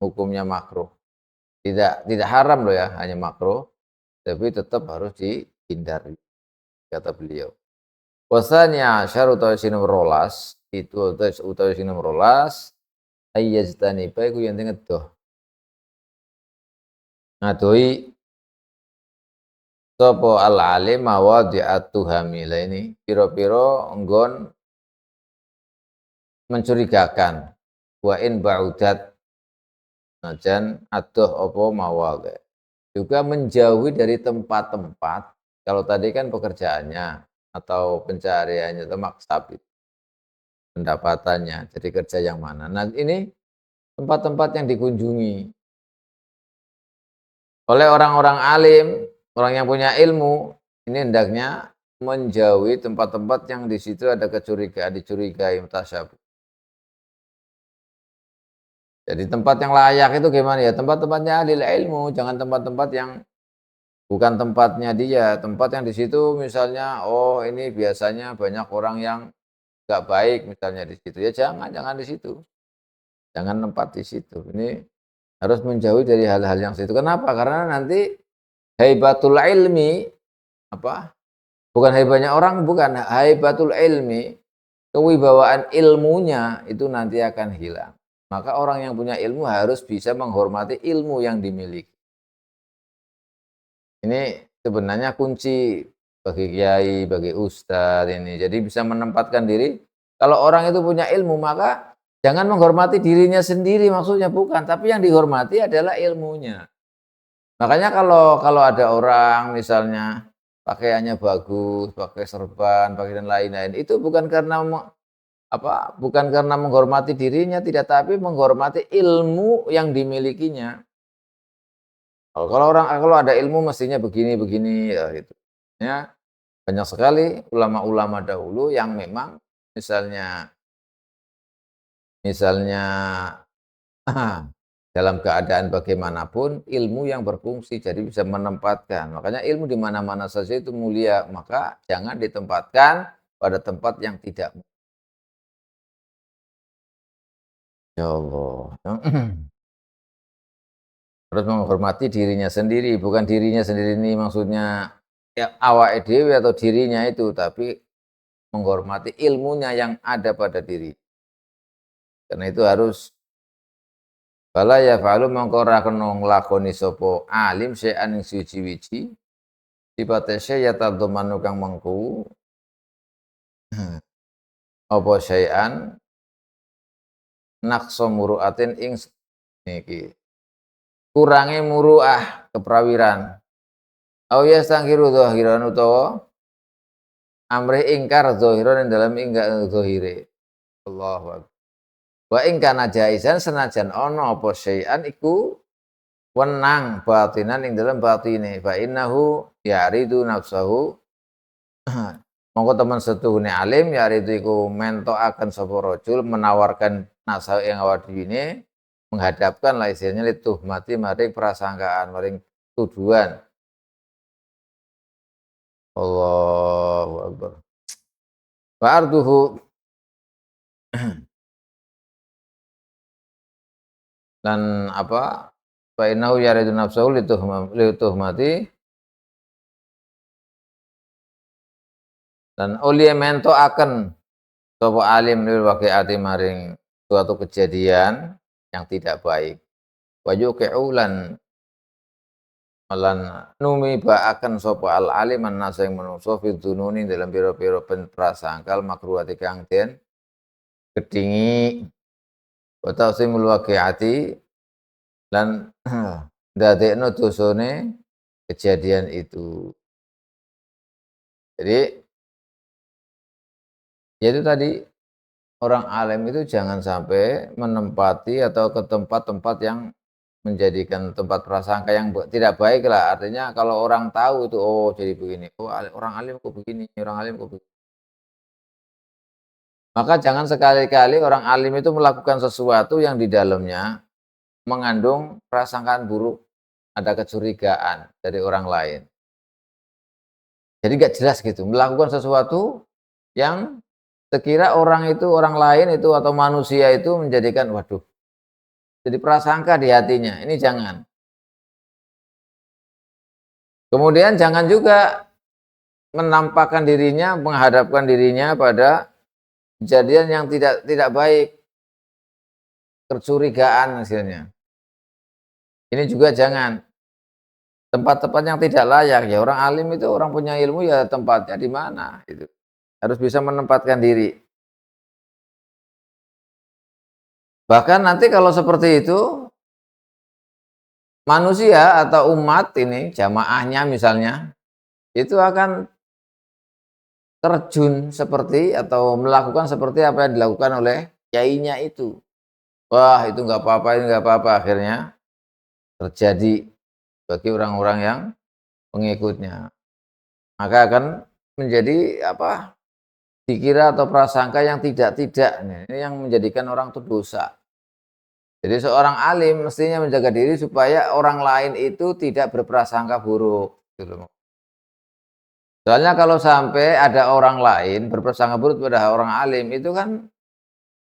hukumnya makruh. Tidak haram loh ya, hanya makruh, tapi tetap harus dihindari, kata beliau. Wasanya syarat nomor rolas itu utawi nomor rolas ayyaztani bae ku yen ngedoh. Ngadohi sapa al alim mawadi'atu hamila ini pira-pira nggon mencurigakan wa in ba'udat najan adoh apa mawadhi. Juga menjauhi dari tempat-tempat, kalau tadi kan pekerjaannya atau pencariannya atau maksab pendapatannya, jadi kerja yang mana. Nah ini tempat-tempat yang dikunjungi oleh orang-orang alim, orang yang punya ilmu, ini hendaknya menjauhi tempat-tempat yang di situ ada kecurigaan, dicurigai mutasyabih. Jadi tempat yang layak itu gimana ya? Tempat-tempatnya ahli ilmu, jangan tempat-tempat yang bukan tempatnya dia. Tempat yang di situ misalnya, oh ini biasanya banyak orang yang nggak baik misalnya di situ, ya jangan di situ. Jangan tempat di situ. Ini harus menjauhi dari hal-hal yang situ. Kenapa? Karena nanti haibatul ilmi, apa, bukan hebatnya orang, bukan, haibatul ilmi, kewibawaan ilmunya itu nanti akan hilang. Maka orang yang punya ilmu harus bisa menghormati ilmu yang dimiliki. Ini sebenarnya kunci bagi kiai, bagi ustadz ini. Jadi bisa menempatkan diri. Kalau orang itu punya ilmu, maka jangan menghormati dirinya sendiri, maksudnya bukan, tapi yang dihormati adalah ilmunya. Makanya kalau ada orang misalnya pakaiannya bagus, pakai serban, pakai dan lain-lain, itu bukan karena bukan karena menghormati dirinya, tidak, tapi menghormati ilmu yang dimilikinya. Kalau ada ilmu mestinya begini ya gitu. Ya, banyak sekali ulama-ulama dahulu yang memang misalnya misalnya dalam keadaan bagaimanapun ilmu yang berfungsi, jadi bisa menempatkan. Makanya ilmu di mana-mana saja itu mulia, maka jangan ditempatkan pada tempat yang tidak. Ya Allah. Harus menghormati dirinya sendiri, bukan dirinya sendiri ini maksudnya ya awak dhewe atau dirinya itu, tapi menghormati ilmunya yang ada pada diri. Karena itu harus bala ya fa'alu mongko ora kena nglakoni sapa alim syai'an ing suci-wici sifate syai' tadhamanu kang mengku apa syai'an naqsa muru'atin ing niki kurange muru'ah keprawiran au yastangkiru zahiran utawa amrih ingkar zahiran ing dalam ingkar zahire. Allahu akbar. Wa ing kana jaizan senajan ana apa syai'an iku wenang batinan ing dalam batine fa innahu ya'ridu nafsahu mongko teman setuhune alim ya'ridu iku mentokaken sapa rajul menawarkan nafsu ing awak dhewe menghadapkan laisirnya lituhmati maring prasangkaan maring tuduhan. Allahu akbar. Wa arduhu dan apa fa innahu ya'ridu nafsahu lituhmati dan ulia mentokaken sapa alim lil waqi'ati maring suatu kejadian yang tidak baik. Wa yuqi'u lan numibaaken sapa al alim an-nas ing manungsa fi dzununi dalam pira-pira prasangkal makruhati kang den gedhingi wa tausimul waqi'ati lan ndadekno dosane kejadian itu. Jadi yaitu tadi orang alim itu jangan sampai menempati atau ke tempat-tempat yang menjadikan tempat prasangka yang tidak baik lah. Artinya kalau orang tahu itu, oh jadi begini, oh orang alim kok begini, orang alim kok begini. Maka jangan sekali-kali orang alim itu melakukan sesuatu yang di dalamnya mengandung prasangkaan buruk, ada kecurigaan dari orang lain. Jadi nggak jelas gitu, melakukan sesuatu yang sekira orang itu, orang lain itu atau manusia itu menjadikan, waduh, jadi prasangka di hatinya. Ini jangan. Kemudian jangan juga menampakkan dirinya, menghadapkan dirinya pada kejadian yang tidak baik, kecurigaan hasilnya. Ini juga jangan. Tempat-tempat yang tidak layak ya orang alim itu orang punya ilmu ya tempatnya di mana itu. Harus bisa menempatkan diri. Bahkan nanti kalau seperti itu manusia atau umat ini jamaahnya misalnya itu akan terjun seperti atau melakukan seperti apa yang dilakukan oleh kiainya itu. Wah itu nggak apa-apa, ini nggak apa-apa, akhirnya terjadi bagi orang-orang yang pengikutnya. Maka akan menjadi apa? Dikira atau prasangka yang tidak-tidak. Ini yang menjadikan orang itu dosa. Jadi seorang alim mestinya menjaga diri supaya orang lain itu tidak berprasangka buruk. Gitu. Soalnya kalau sampai ada orang lain berprasangka buruk pada orang alim itu kan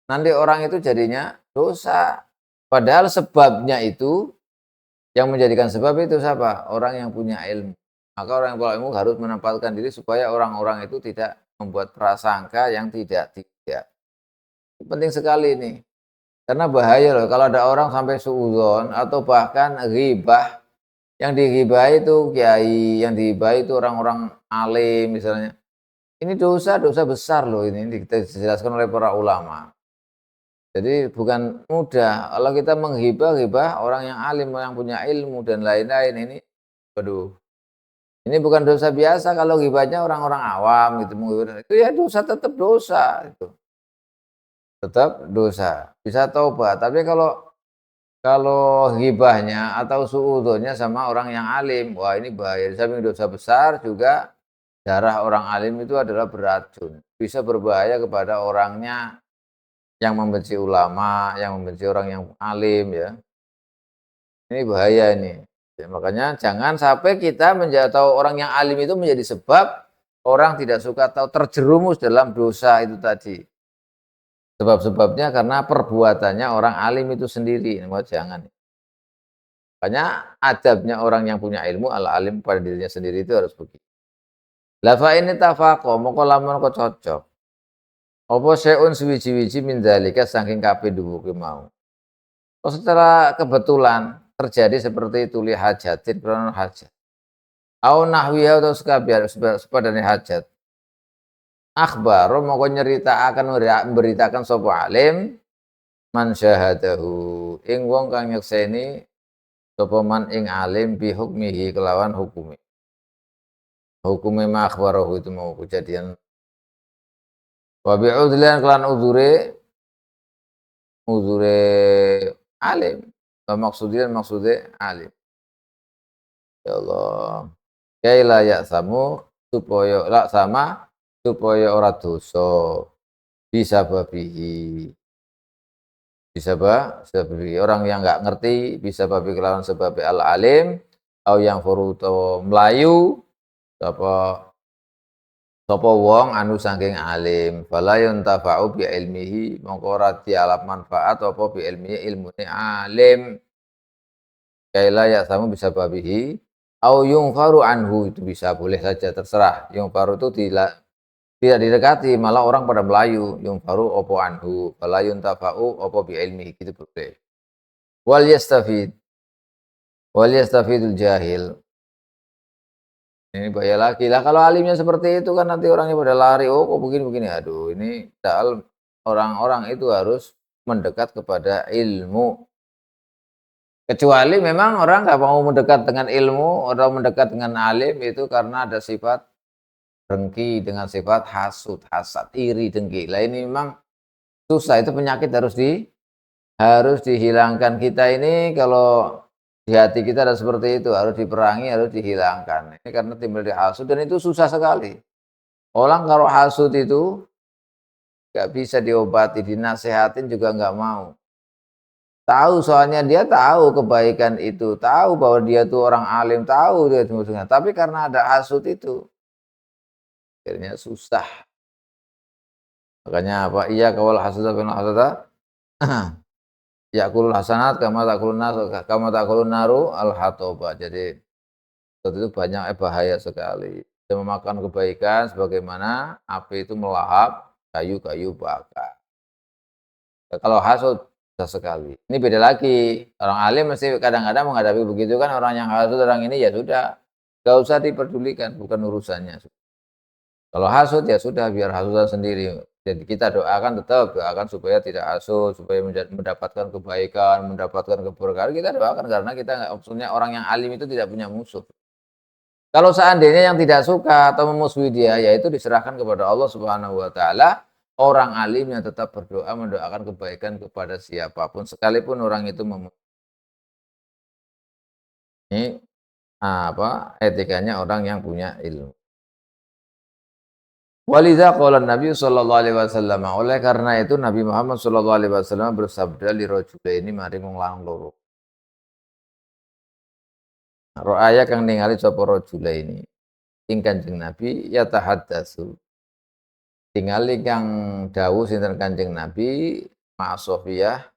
nanti orang itu jadinya dosa. Padahal sebabnya itu yang menjadikan sebab itu siapa? Orang yang punya ilmu. Maka orang yang punya ilmu harus menempatkan diri supaya orang-orang itu tidak membuat prasangka yang tidak. Itu penting sekali ini. Karena bahaya loh kalau ada orang sampai suudzon atau bahkan ghibah. Yang dighibahi itu kiai, yang dighibahi itu orang-orang alim misalnya. Ini dosa besar loh ini dijelaskan oleh para ulama. Jadi bukan mudah kalau kita menghibah orang yang alim, yang punya ilmu dan lain-lain ini, waduh, ini bukan dosa biasa kalau ghibahnya orang-orang awam gitu, itu ya dosa tetap dosa itu, tetap dosa. Bisa taubat, tapi kalau ghibahnya atau suudzonnya sama orang yang alim, wah ini bahaya. Di samping dosa besar juga darah orang alim itu adalah beracun, bisa berbahaya kepada orangnya yang membenci ulama, yang membenci orang yang alim ya. Ini bahaya ini. Ya, makanya jangan sampai kita atau orang yang alim itu menjadi sebab orang tidak suka atau terjerumus dalam dosa itu tadi. Sebab-sebabnya karena perbuatannya orang alim itu sendiri. Nah, jangan. Makanya adabnya orang yang punya ilmu ala alim pada dirinya sendiri itu harus begitu. Lafa ini tafaqo, moko lamun kok cocok. Apa syai'un suwiji-wiji min dzalika saking kabeh duwuke mau. Oh, secara kebetulan terjadi seperti itu li hajatin krono hajat. Au nahwiha atau sekabiar sepadane hajat. Akhbaru moko akan memberitakan sapa alim man syahadahu ing wong kang nyekseni sapa man ing alim bi hukmihi kelawan hukume. Hukume ma akhbarahu itu mau kejadian wa bi udlan kelan uzure alim. Maksudnya alim. Ya Allah. Kaila ya samu supaya lak sama supaya ora dosa bisa babihi bisa babihi orang yang nggak ngerti bisa babi kelawan sebab al alim au yang furuto melayu apa sapa wong anu saking alim fala yuntafa'u bi ilmihi mongko ora dialap manfaat apa bi ilmihi ilmune alim kaila ya sama bisa babihi au yungfaru anhu itu bisa boleh saja terserah yungfaru itu tidak didekati malah orang pada melayu yungfaru opo anhu fala yuntafa'u opo bi ilmihi gitu boleh wal yastafid wal yastafidul jahil. Ini bahaya lagi lah kalau alimnya seperti itu kan nanti orangnya pada lari, oh kok begini-begini, aduh ini padahal orang-orang itu harus mendekat kepada ilmu. Kecuali memang orang nggak mau mendekat dengan ilmu atau mendekat dengan alim itu karena ada sifat dengki dengan sifat hasud, hasad, iri, dengki. Lah ini memang susah itu penyakit harus dihilangkan. Kita ini kalau di hati kita ada seperti itu, harus diperangi, harus dihilangkan. Ini karena timbul di hasud dan itu susah sekali. Orang kalau hasud itu nggak bisa diobati, dinasehatin juga nggak mau. Tahu soalnya dia tahu kebaikan itu, tahu bahwa dia tuh orang alim, tahu dia musuhnya. Tapi karena ada hasud itu, akhirnya susah. Makanya apa? Iya kawal hasuda bin hasuda. Yakulul hasanat kama takulun naru al hatoba. Jadi itu banyak bahaya sekali. Dia memakan kebaikan sebagaimana api itu melahap kayu-kayu bakar. Kalau hasud susah sekali. Ini beda lagi. Orang alim mesti kadang-kadang menghadapi begitu kan orang yang hasud orang ini ya sudah, gak usah diperdulikan, bukan urusannya. Kalau hasud ya sudah biar hasudan sendiri. Jadi kita doakan supaya tidak hasud, supaya mendapatkan kebaikan, mendapatkan keberkahan. Kita doakan karena kita nggak maksudnya orang yang alim itu tidak punya musuh. Kalau seandainya yang tidak suka atau memusuhi dia, yaitu diserahkan kepada Allah Subhanahu wa taala. Orang alim yang tetap berdoa mendoakan kebaikan kepada siapapun sekalipun orang itu memusuhi. Ini apa? Etikanya orang yang punya ilmu. Walidza qala Nabi sallallahu alaihi wasallam. Oleh karena itu Nabi Muhammad sallallahu alaihi wasallam bersabda li rajulaini maring wong lanang loro. Ro'aya kang ningali sapa rajulaini. ing Kanjeng Nabi yatahaddatsu tingali kang dawuh sinten Kanjeng Nabi ma Sofiyah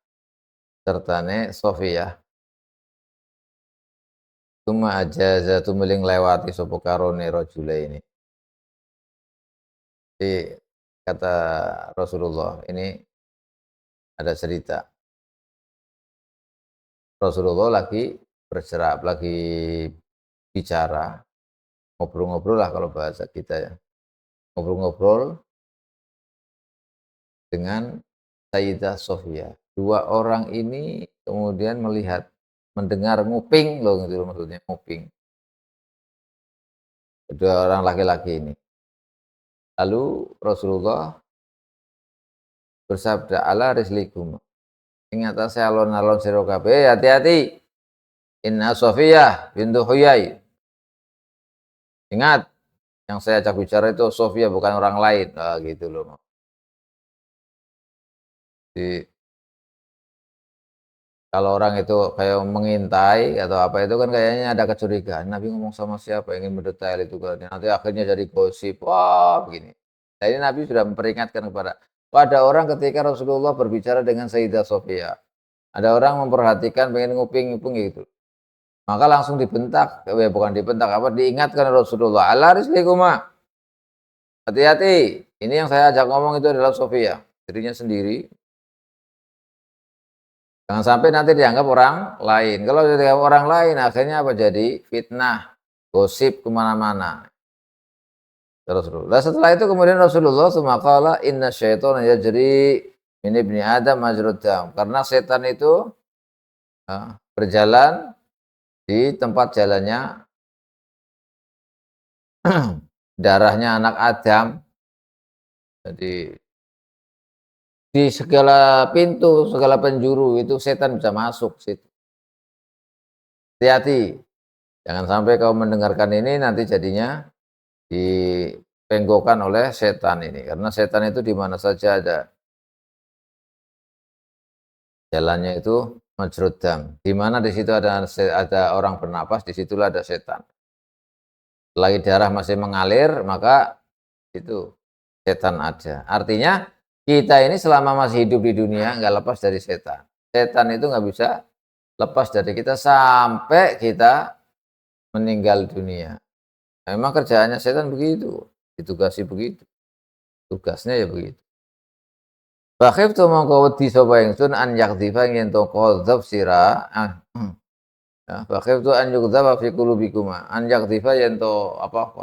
sertane Sofiyah tuma ajaza tumuling lewati sapa karone rajulaini. Jadi kata Rasulullah ini ada cerita. Rasulullah lagi berserap, lagi bicara, ngobrol-ngobrol lah kalau bahasa kita ya. Ngobrol-ngobrol dengan Sayyidah Sofia. Dua orang ini kemudian melihat, mendengar nguping loh gitu loh maksudnya nguping. Kedua orang laki-laki ini. Lalu Rasulullah bersabda ala rislikum. Ing atase alon-alon sira kabeh hati-hati. Inna Sofiyah bintu Huyai. Ingat yang saya ajak bicara itu Sofia bukan orang lain. Nah, gitu loh. Jadi kalau orang itu kayak mengintai atau apa itu kan kayaknya ada kecurigaan. Nabi ngomong sama siapa ingin mendetail itu kan. Nanti akhirnya jadi gosip. Wah begini. Nah ini Nabi sudah memperingatkan kepada pada orang ketika Rasulullah berbicara dengan Sayyidah Sofia. Ada orang memperhatikan pengen nguping-nguping gitu. Maka langsung dibentak. Bukan dibentak apa diingatkan Rasulullah. Ala rislikuma. Hati-hati. Ini yang saya ajak ngomong itu adalah Sofia. Dirinya sendiri. Jangan sampai nanti dianggap orang lain. Kalau dianggap orang lain, akhirnya apa jadi? Fitnah, gosip kemana-mana. Rasulullah. Setelah itu kemudian Rasulullah sumakala inna syaitan yajri min ibni Adam majrud dam. Karena setan itu berjalan di tempat jalannya darahnya anak Adam. Jadi di segala pintu, segala penjuru itu setan bisa masuk situ. Hati-hati. Jangan sampai kau mendengarkan ini nanti jadinya dipenggokkan oleh setan ini. Karena setan itu di mana saja ada jalannya itu majrud dam. Di mana di situ ada orang bernapas, disitulah ada setan. Selagi darah masih mengalir, maka itu setan ada. Artinya kita ini selama masih hidup di dunia nggak lepas dari setan. Setan itu nggak bisa lepas dari kita sampai kita meninggal dunia. Memang kerjaannya setan begitu, ditugasi begitu. Tugasnya ya begitu. Fakhiftu mongko wedi sapa ingsun an yakdzifa yen to qadzab sira. Ya, fakhiftu an yukdzaba fi qulubikum. An yakdzifa yen to apa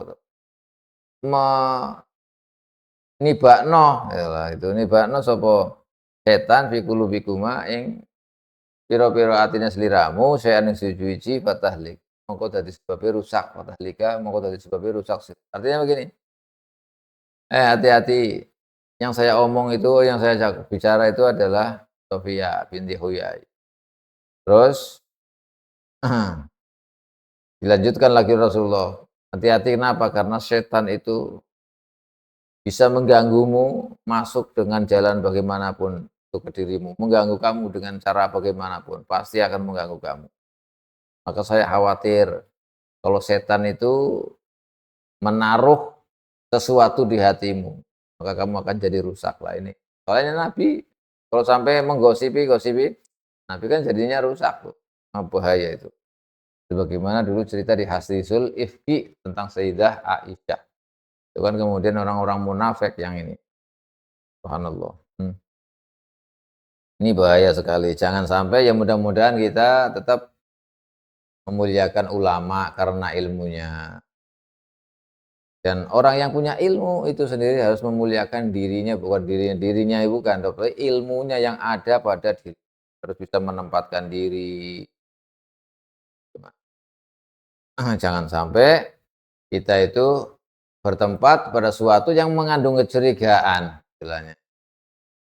nibakno ya itu nibakno sapa setan fi qulubikum ing pira-pira atine sliramu sayan ing suci fatahlik. Mongko dadi sebab rusak fatahlika mongko dadi sebab rusak. Artinya begini. Hati-hati. Yang saya omong itu, yang saya bicara itu adalah Sofia binti Huyai. Terus dilanjutkan lagi Rasulullah. Hati-hati kenapa? Karena setan itu bisa mengganggumu masuk dengan jalan bagaimanapun untuk ke dirimu. Mengganggu kamu dengan cara bagaimanapun. Pasti akan mengganggu kamu. Maka saya khawatir kalau setan itu menaruh sesuatu di hatimu, maka kamu akan jadi rusak lah ini. Soalnya Nabi kalau sampai menggosipi, Nabi kan jadinya rusak tuh. Bahaya itu. Sebagaimana dulu cerita di Hadisul Ifki tentang Sayyidah Aisyah. Itu kan kemudian orang-orang munafik yang ini. Subhanallah. Ini bahaya sekali. Jangan sampai ya mudah-mudahan kita tetap memuliakan ulama karena ilmunya. Dan orang yang punya ilmu itu sendiri harus memuliakan dirinya, bukan dirinya bukan, tapi ilmunya yang ada pada diri. Harus bisa menempatkan diri. Jangan sampai kita itu bertempat pada suatu yang mengandung kecurigaan, istilahnya.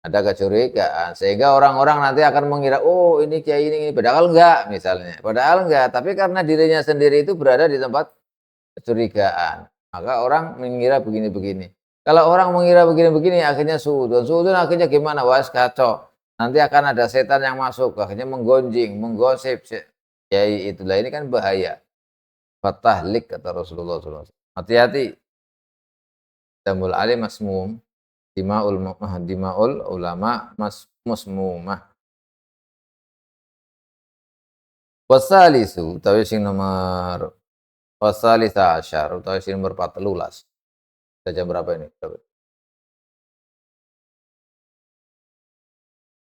Ada kecurigaan, sehingga orang-orang nanti akan mengira, oh ini kiai ini, padahal enggak misalnya. Padahal enggak, tapi karena dirinya sendiri itu berada di tempat kecurigaan. Maka orang mengira begini-begini. Kalau orang mengira begini-begini, akhirnya suudon. Suudon akhirnya gimana? Was kacau. Nanti akan ada setan yang masuk, akhirnya menggonjing, menggosip. Ya itulah ini kan bahaya. Fatahlik kata Rasulullah SAW. Hati-hati, damul alim masmum, dimaul ulama masmumah. Wasalisu utawi sing nomor wasalisa asyar utawi sing nomor 14. Sudah jam berapa ini?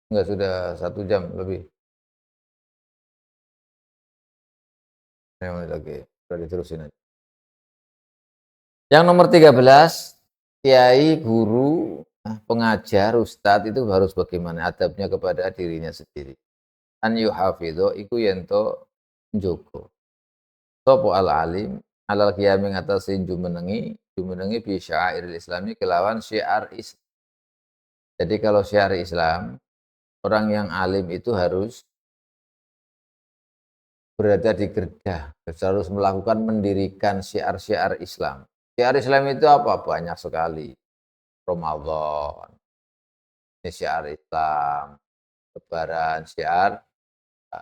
Enggak, sudah 1 jam lebih. Oke, sudah diterusin aja. Yang nomor 13, kiai, guru, pengajar, ustadz itu harus bagaimana adabnya kepada dirinya sendiri. An yuhafidho iku yento njogo. Sopo al alim alal qiyami ngatasi jumenengi bi syairil islami kelawan syiar Islam. Jadi kalau syiar Islam, orang yang alim itu harus berada di gerda, harus melakukan mendirikan syiar-syiar Islam. Syiar Islam itu apa? Banyak sekali. Ramadan, ini syiar Islam, Lebaran, syiar,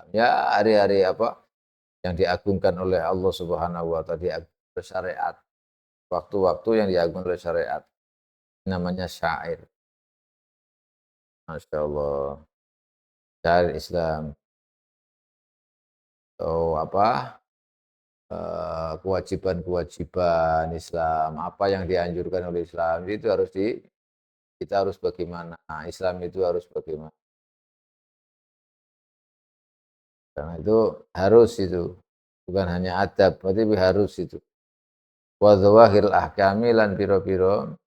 ya hari-hari apa yang diagungkan oleh Allah Subhanahu wa taala, diagungkan oleh syariat. Waktu-waktu yang diagungkan oleh syariat. Namanya syair. Masya Allah. Syair Islam. Oh, apa? Kewajiban-kewajiban Islam, apa yang dianjurkan oleh Islam itu kita harus bagaimana, Islam itu harus bagaimana. Karena itu harus itu, bukan hanya adab, berarti harus itu. Wa dzawahiril ahkami lan piro-piro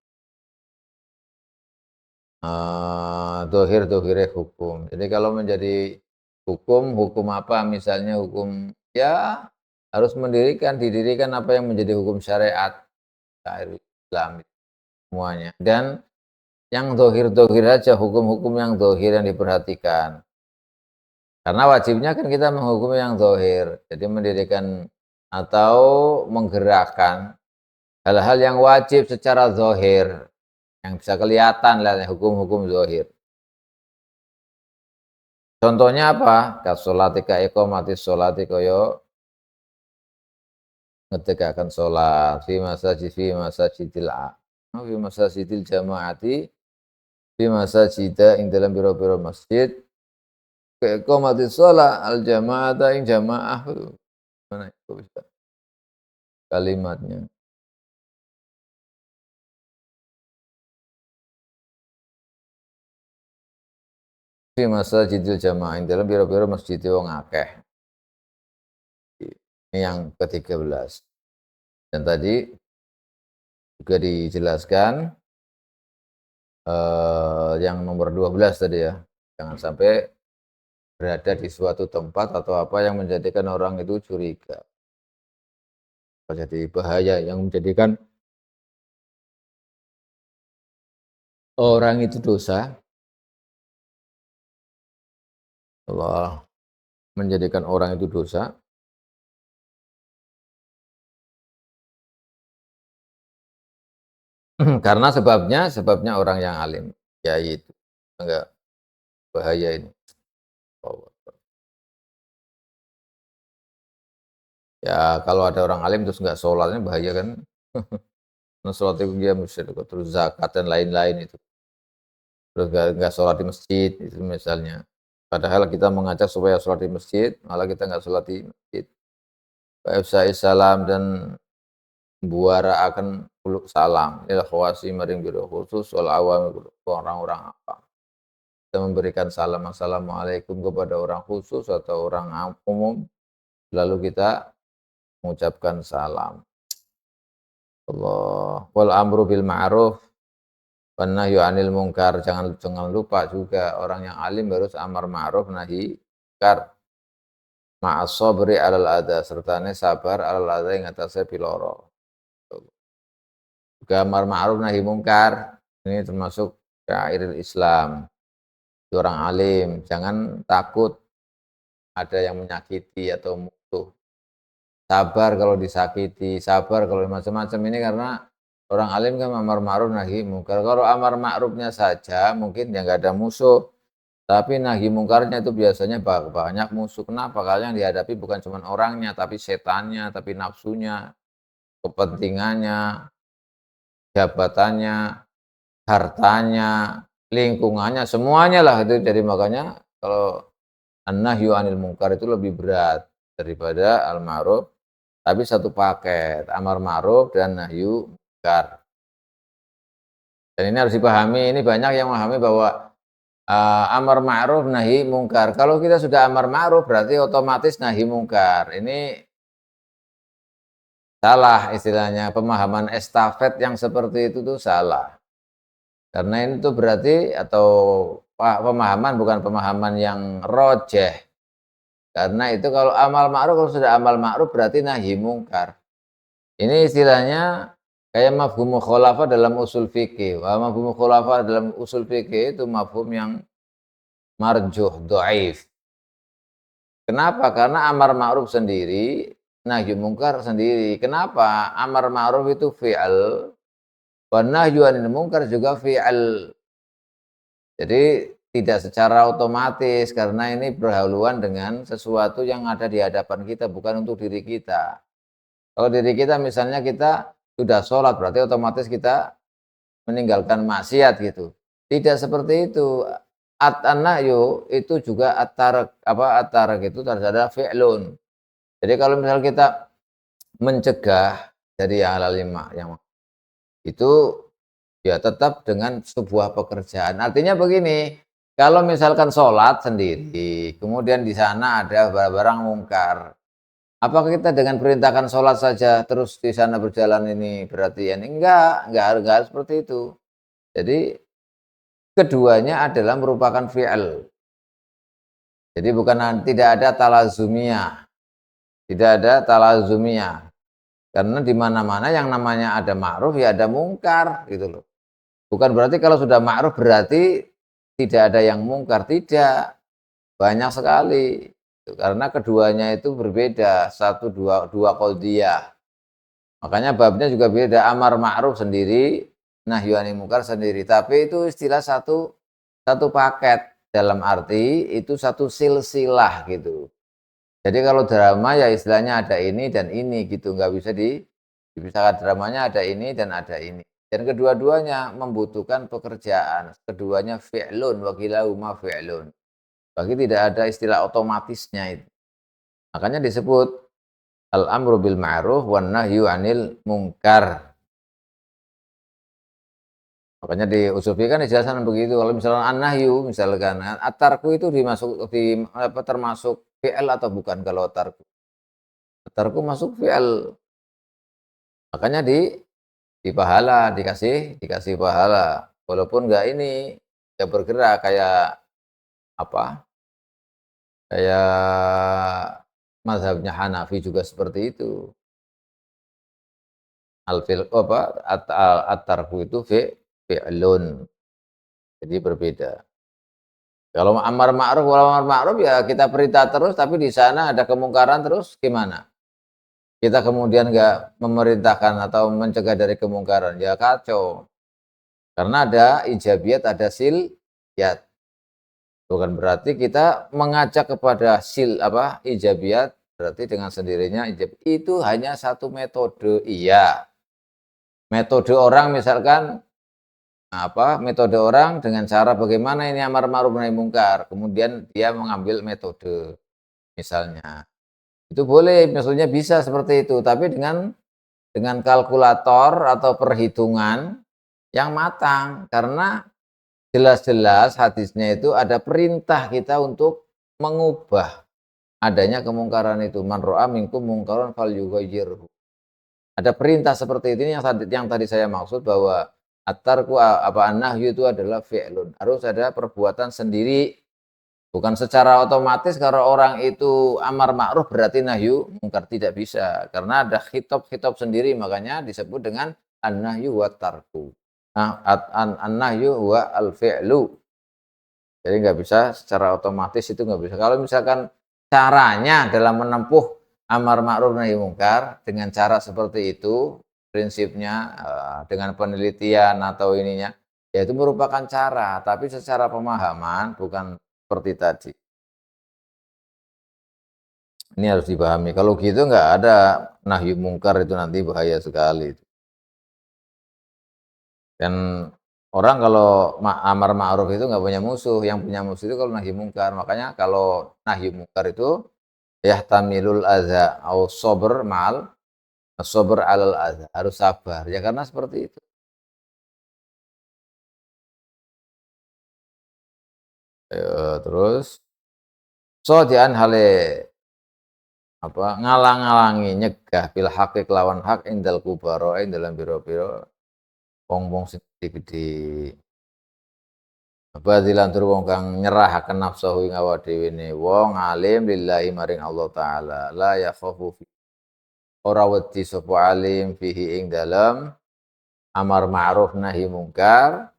dohir-dohire hukum. Jadi kalau menjadi hukum apa misalnya hukum ya harus didirikan apa yang menjadi hukum syariat Islam semuanya. Dan yang dohir-dohir aja, hukum-hukum yang dohir yang diperhatikan. Karena wajibnya kan kita menghukum yang dohir. Jadi mendirikan atau menggerakkan hal-hal yang wajib secara dohir. Yang bisa kelihatan lah hukum-hukum dohir. Contohnya apa? Kasolati iqamati sholati kaya ngetegakkan sholat fi masajidil jamaati fi masajida ing dalam biro-biro masjid iqamati sholat al jamaata ing jamaah. Mana itu bisa kalimatnya? Fi masajidil jamaah ing dalam biro-biro masjid wong akeh. Ini yang ke-13. Dan tadi juga dijelaskan yang nomor 12 tadi ya. Jangan sampai berada di suatu tempat atau apa yang menjadikan orang itu curiga. Jadi bahaya yang menjadikan orang itu dosa. Allah menjadikan orang itu dosa. Karena sebabnya orang yang alim. Ya itu. Enggak bahaya ini. Ya kalau ada orang alim terus enggak sholatnya bahaya kan. Nah, sholat itu dia terus zakat dan lain-lain itu. Terus enggak sholat di masjid itu misalnya. Padahal kita mengajak supaya sholat di masjid, malah kita enggak sholat di masjid. Wa salam dan buara akan uluk salam ila khawasi maring biro khusus wal awam orang-orang apa. Kita memberikan salam assalamualaikum kepada orang khusus atau orang umum, lalu kita mengucapkan salam. Allah wal amru bil ma'ruf wan nahyu 'anil munkar. Jangan lupa juga orang yang alim harus amar ma'ruf nahi munkar. Ma'as sabri 'alal adza sertane sabar 'alal adza ing atase piloro. Juga amar ma'ruf nahi munkar. Ini termasuk syairil Islam. Orang alim jangan takut ada yang menyakiti atau musuh. Sabar kalau disakiti, sabar kalau macam-macam ini karena orang alim kan amar ma'ruf nahi munkar. Kalau amar ma'rufnya saja mungkin ya nggak ada musuh. Tapi nahi mungkarnya itu biasanya banyak musuh. Kenapa? Karena yang dihadapi bukan cuma orangnya, tapi setannya, tapi nafsunya. kepentingannya, jabatannya, hartanya, lingkungannya, semuanya lah itu. Jadi makanya kalau an-nahyu 'anil munkar itu lebih berat daripada al-ma'ruf, tapi satu paket, amar ma'ruf dan nahyu munkar. Dan ini harus dipahami, ini banyak yang memahami bahwa amar ma'ruf nahi mungkar. Kalau kita sudah amar ma'ruf berarti otomatis nahi mungkar. Ini salah istilahnya, pemahaman estafet yang seperti itu tuh salah. Karena ini tuh berarti atau pemahaman bukan pemahaman yang rojeh. Karena itu kalau amal ma'ruf, kalau sudah amal ma'ruf berarti nahi mungkar. Ini istilahnya kayak mafhum mukhalafah dalam usul fikih. Mafhum mukhalafah dalam usul fikih itu mafhum yang marjuh, dhaif. Kenapa? Karena amar ma'ruf sendiri, nahyu mungkar sendiri. Kenapa? Amar ma'ruf itu fi'al, wa nahyu 'anil munkar juga fi'al. Jadi tidak secara otomatis karena ini berhaluan dengan sesuatu yang ada di hadapan kita, bukan untuk diri kita. Kalau diri kita misalnya kita sudah sholat berarti otomatis kita meninggalkan maksiat gitu. Tidak seperti itu. An-nahyu itu juga at-tark itu adalah fi'lun. Jadi kalau misalnya kita mencegah dari halal lima yang itu ya tetap dengan sebuah pekerjaan. Artinya begini, kalau misalkan sholat sendiri, kemudian di sana ada barang mungkar, apakah kita dengan perintahkan sholat saja terus di sana berjalan ini berarti ya? Enggak harus seperti itu. Jadi keduanya adalah merupakan fi'al. Jadi tidak ada talazumiyah. Tidak ada talazumiyah. Karena di mana-mana yang namanya ada ma'ruf ya ada mungkar gitu loh. Bukan berarti kalau sudah ma'ruf berarti tidak ada yang mungkar, tidak. Banyak sekali. Karena keduanya itu berbeda, satu dua qadhiyah. Makanya babnya juga beda, amar ma'ruf sendiri, nahyu 'anil munkar sendiri. Tapi itu istilah satu paket, dalam arti itu satu silsilah gitu. Jadi kalau drama ya istilahnya ada ini dan ini gitu, nggak bisa dipisahkan. Dramanya ada ini dan ada ini. Dan kedua-duanya membutuhkan pekerjaan. Keduanya fi'lun wa kilahuma fi'lun. Bagi tidak ada istilah otomatisnya itu. Makanya disebut al-amru bil ma'ruf wan nahyu 'anil munkar. Makanya di usul fikih kan dijelaskan begitu. Kalau misalnya an-nahyu misalkan at-tarku itu termasuk fi'il atau bukan kalau tarku? Tarku masuk fi'il. Makanya di pahala dikasih pahala. Walaupun enggak ini ya bergerak kayak apa? Kayak mazhabnya Hanafi juga seperti itu. At-tarku itu fi'lun. Jadi berbeda. Kalau amar ma'ruf ya kita perintah terus tapi di sana ada kemungkaran terus gimana? Kita kemudian enggak memerintahkan atau mencegah dari kemungkaran, ya kacau. Karena ada ijabiyat, ada siliyat. Bukan berarti kita mengajak kepada ijabiyat, berarti dengan sendirinya itu hanya satu metode. Iya. Metode orang misalkan metode orang dengan cara bagaimana ini amar ma'ruf nahi mungkar, kemudian dia mengambil metode misalnya. Itu boleh, maksudnya bisa seperti itu, tapi dengan kalkulator atau perhitungan yang matang, karena jelas-jelas hadisnya itu ada perintah kita untuk mengubah adanya kemungkaran itu. Man ra'a minkum mungkaran falyughayyirhu. Ada perintah seperti ini yang tadi saya maksud bahwa at-tarku an-nahyu itu adalah fi'lun. Harus ada perbuatan sendiri. Bukan secara otomatis kalau orang itu amar ma'ruf berarti nahyu mungkar, tidak bisa. Karena ada khitab-khitab sendiri, makanya disebut dengan an-nahyu wa tarku. Nah, an-nahyu wa al-fi'lu. Jadi nggak bisa secara otomatis, itu nggak bisa. Kalau misalkan caranya dalam menempuh amar ma'ruf nahi mungkar dengan cara seperti itu, prinsipnya dengan penelitian atau ininya, ya itu merupakan cara, tapi secara pemahaman bukan seperti tadi. Ini harus dipahami. Kalau gitu nggak ada nahyi mungkar itu nanti bahaya sekali. Dan orang kalau amar ma'ruf itu nggak punya musuh, yang punya musuh itu kalau nahyi mungkar. Makanya kalau nahyi mungkar itu yahtamilul adza au sabr ma'al sabr alal adza, harus sabar. Ya karena seperti itu. Terus sodian hale apa ngalang-alangi nyegah bil haqqi kelawan hak indal kubara ing dalam biro-biro wong-wong sing gede-gede. Badilan tur wong kang nyerahaken nafsu ing awak dhewe ne wong alim lillahi maring Allah taala la yakhafu fi ora wedi sapa alim fihi ing dalem amar ma'ruf nahi mungkar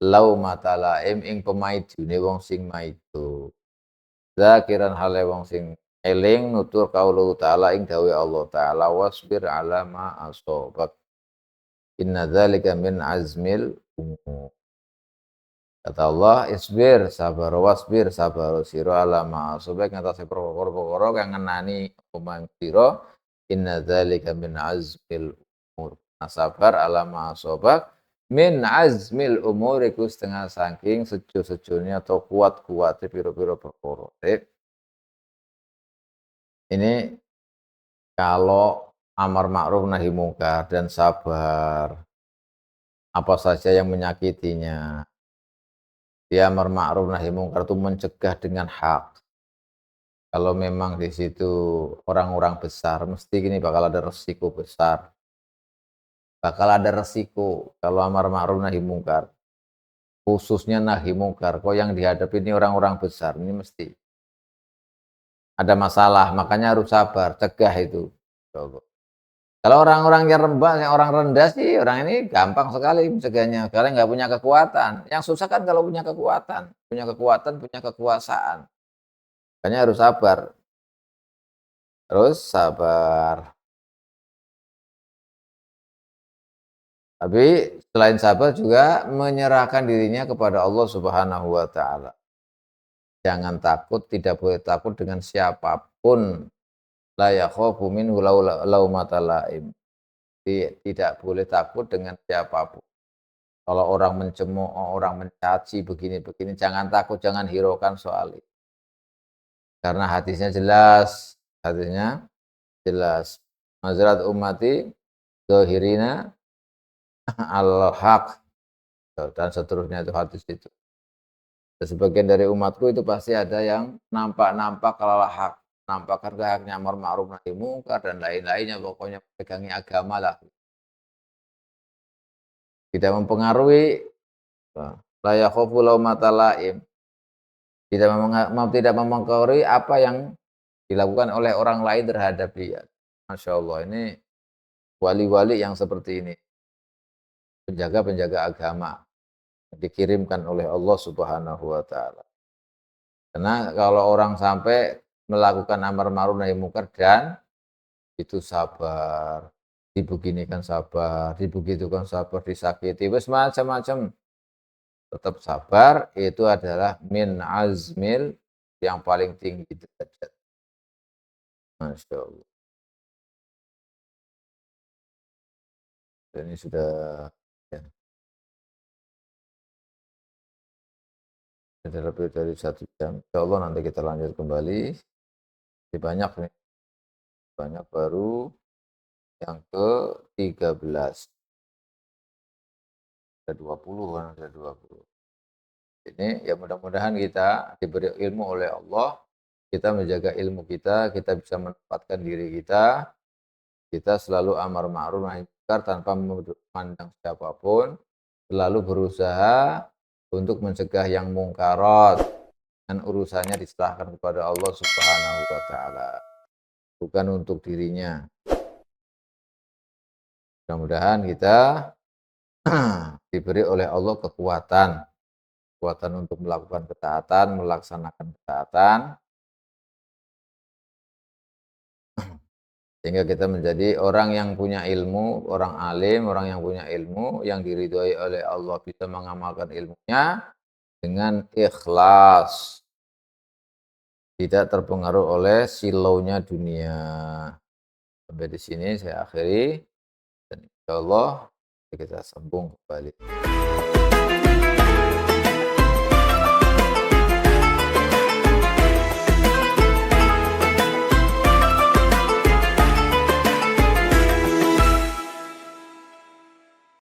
lau matalaim ing pemaidune wong sing maido zakiran hale wong sing eling nutur kaulu taala ing dawuh Allah taala wasbir ala ma asabak inna dzalika min azmil umur. Kata Allah, isbir sabar wasbir sabar sira ala ma asabak ngatasi perkara-perkara kang ngenani umang sira inna dzalika min azmil umur. Nah, sabar ala ma asabak min azmil umur iku setengah saking sejo-sejone atau kuat-kuate pira-pira perkara. Ini kalau amar ma'ruf nahi mungkar dan sabar apa saja yang menyakitinya. Dia amar ma'ruf nahi mungkar itu mencegah dengan hak. Kalau memang di situ orang-orang besar, mesti gini bakal ada resiko besar. Bakal ada resiko kalau amar ma'ruf nahi mungkar. Khususnya nahi mungkar. Kok yang dihadapi ini orang-orang besar, ini mesti ada masalah. Makanya harus sabar, cegah itu. Kalau orang-orang yang rendah, yang orang rendah sih, orang ini gampang sekali mencegahnya. Karena nggak punya kekuatan. Yang susah kan kalau punya kekuatan, punya kekuasaan. Makanya harus sabar. Terus sabar. Tapi selain sabar juga menyerahkan dirinya kepada Allah Subhanahu wa taala. Jangan takut, tidak boleh takut dengan siapapun. La yakhafu minhu laumata laim. Tidak boleh takut dengan siapapun. Kalau orang mencemooh, orang mencaci begini-begini, jangan takut, jangan hiraukan soal itu. Karena hadisnya jelas, hadisnya jelas. Mazrat ummati zahirina al-haq dan seterusnya itu hadis itu. Dan sebagian dari umatku itu pasti ada yang nampak-nampak kalau hak, nampakkan haknya amar ma'ruf nahi mungkar dan lain-lainnya, pokoknya pegangi agama lah. Tidak mempengaruhi la yakhafu laumata laim. Tidak mempengaruhi apa yang dilakukan oleh orang lain terhadap dia. Masya Allah, ini wali-wali yang seperti ini. Penjaga-penjaga agama dikirimkan oleh Allah Subhanahu wa taala. Karena kalau orang sampai melakukan amar ma'ruf nahi munkar dan itu sabar, dibeginikan sabar, dibegitukan sabar, disakiti, wis macam-macam, tetap sabar itu adalah min azmil yang paling tinggi derajat. Masya Allah. Dan ini sudah ya, sudah lebih dari 1 jam. Insya Allah nanti kita lanjut kembali. Ini banyak nih, banyak baru yang ke-13. Ada 20 kan, ada 20. Ini ya mudah-mudahan kita diberi ilmu oleh Allah, kita menjaga ilmu kita bisa menempatkan diri kita selalu amar ma'ruf nahi munkar tanpa memandang siapapun, selalu berusaha untuk mencegah yang mungkarat dan urusannya diserahkan kepada Allah Subhanahu wa taala, bukan untuk dirinya. Mudah-mudahan kita diberi oleh Allah kekuatan untuk melakukan ketaatan, melaksanakan ketaatan, sehingga kita menjadi orang yang punya ilmu, orang alim, orang yang punya ilmu, yang diridhoi oleh Allah, bisa mengamalkan ilmunya dengan ikhlas. tidak terpengaruh oleh silaunya dunia. Sampai di sini saya akhiri dan insyaallah kita sambung kembali.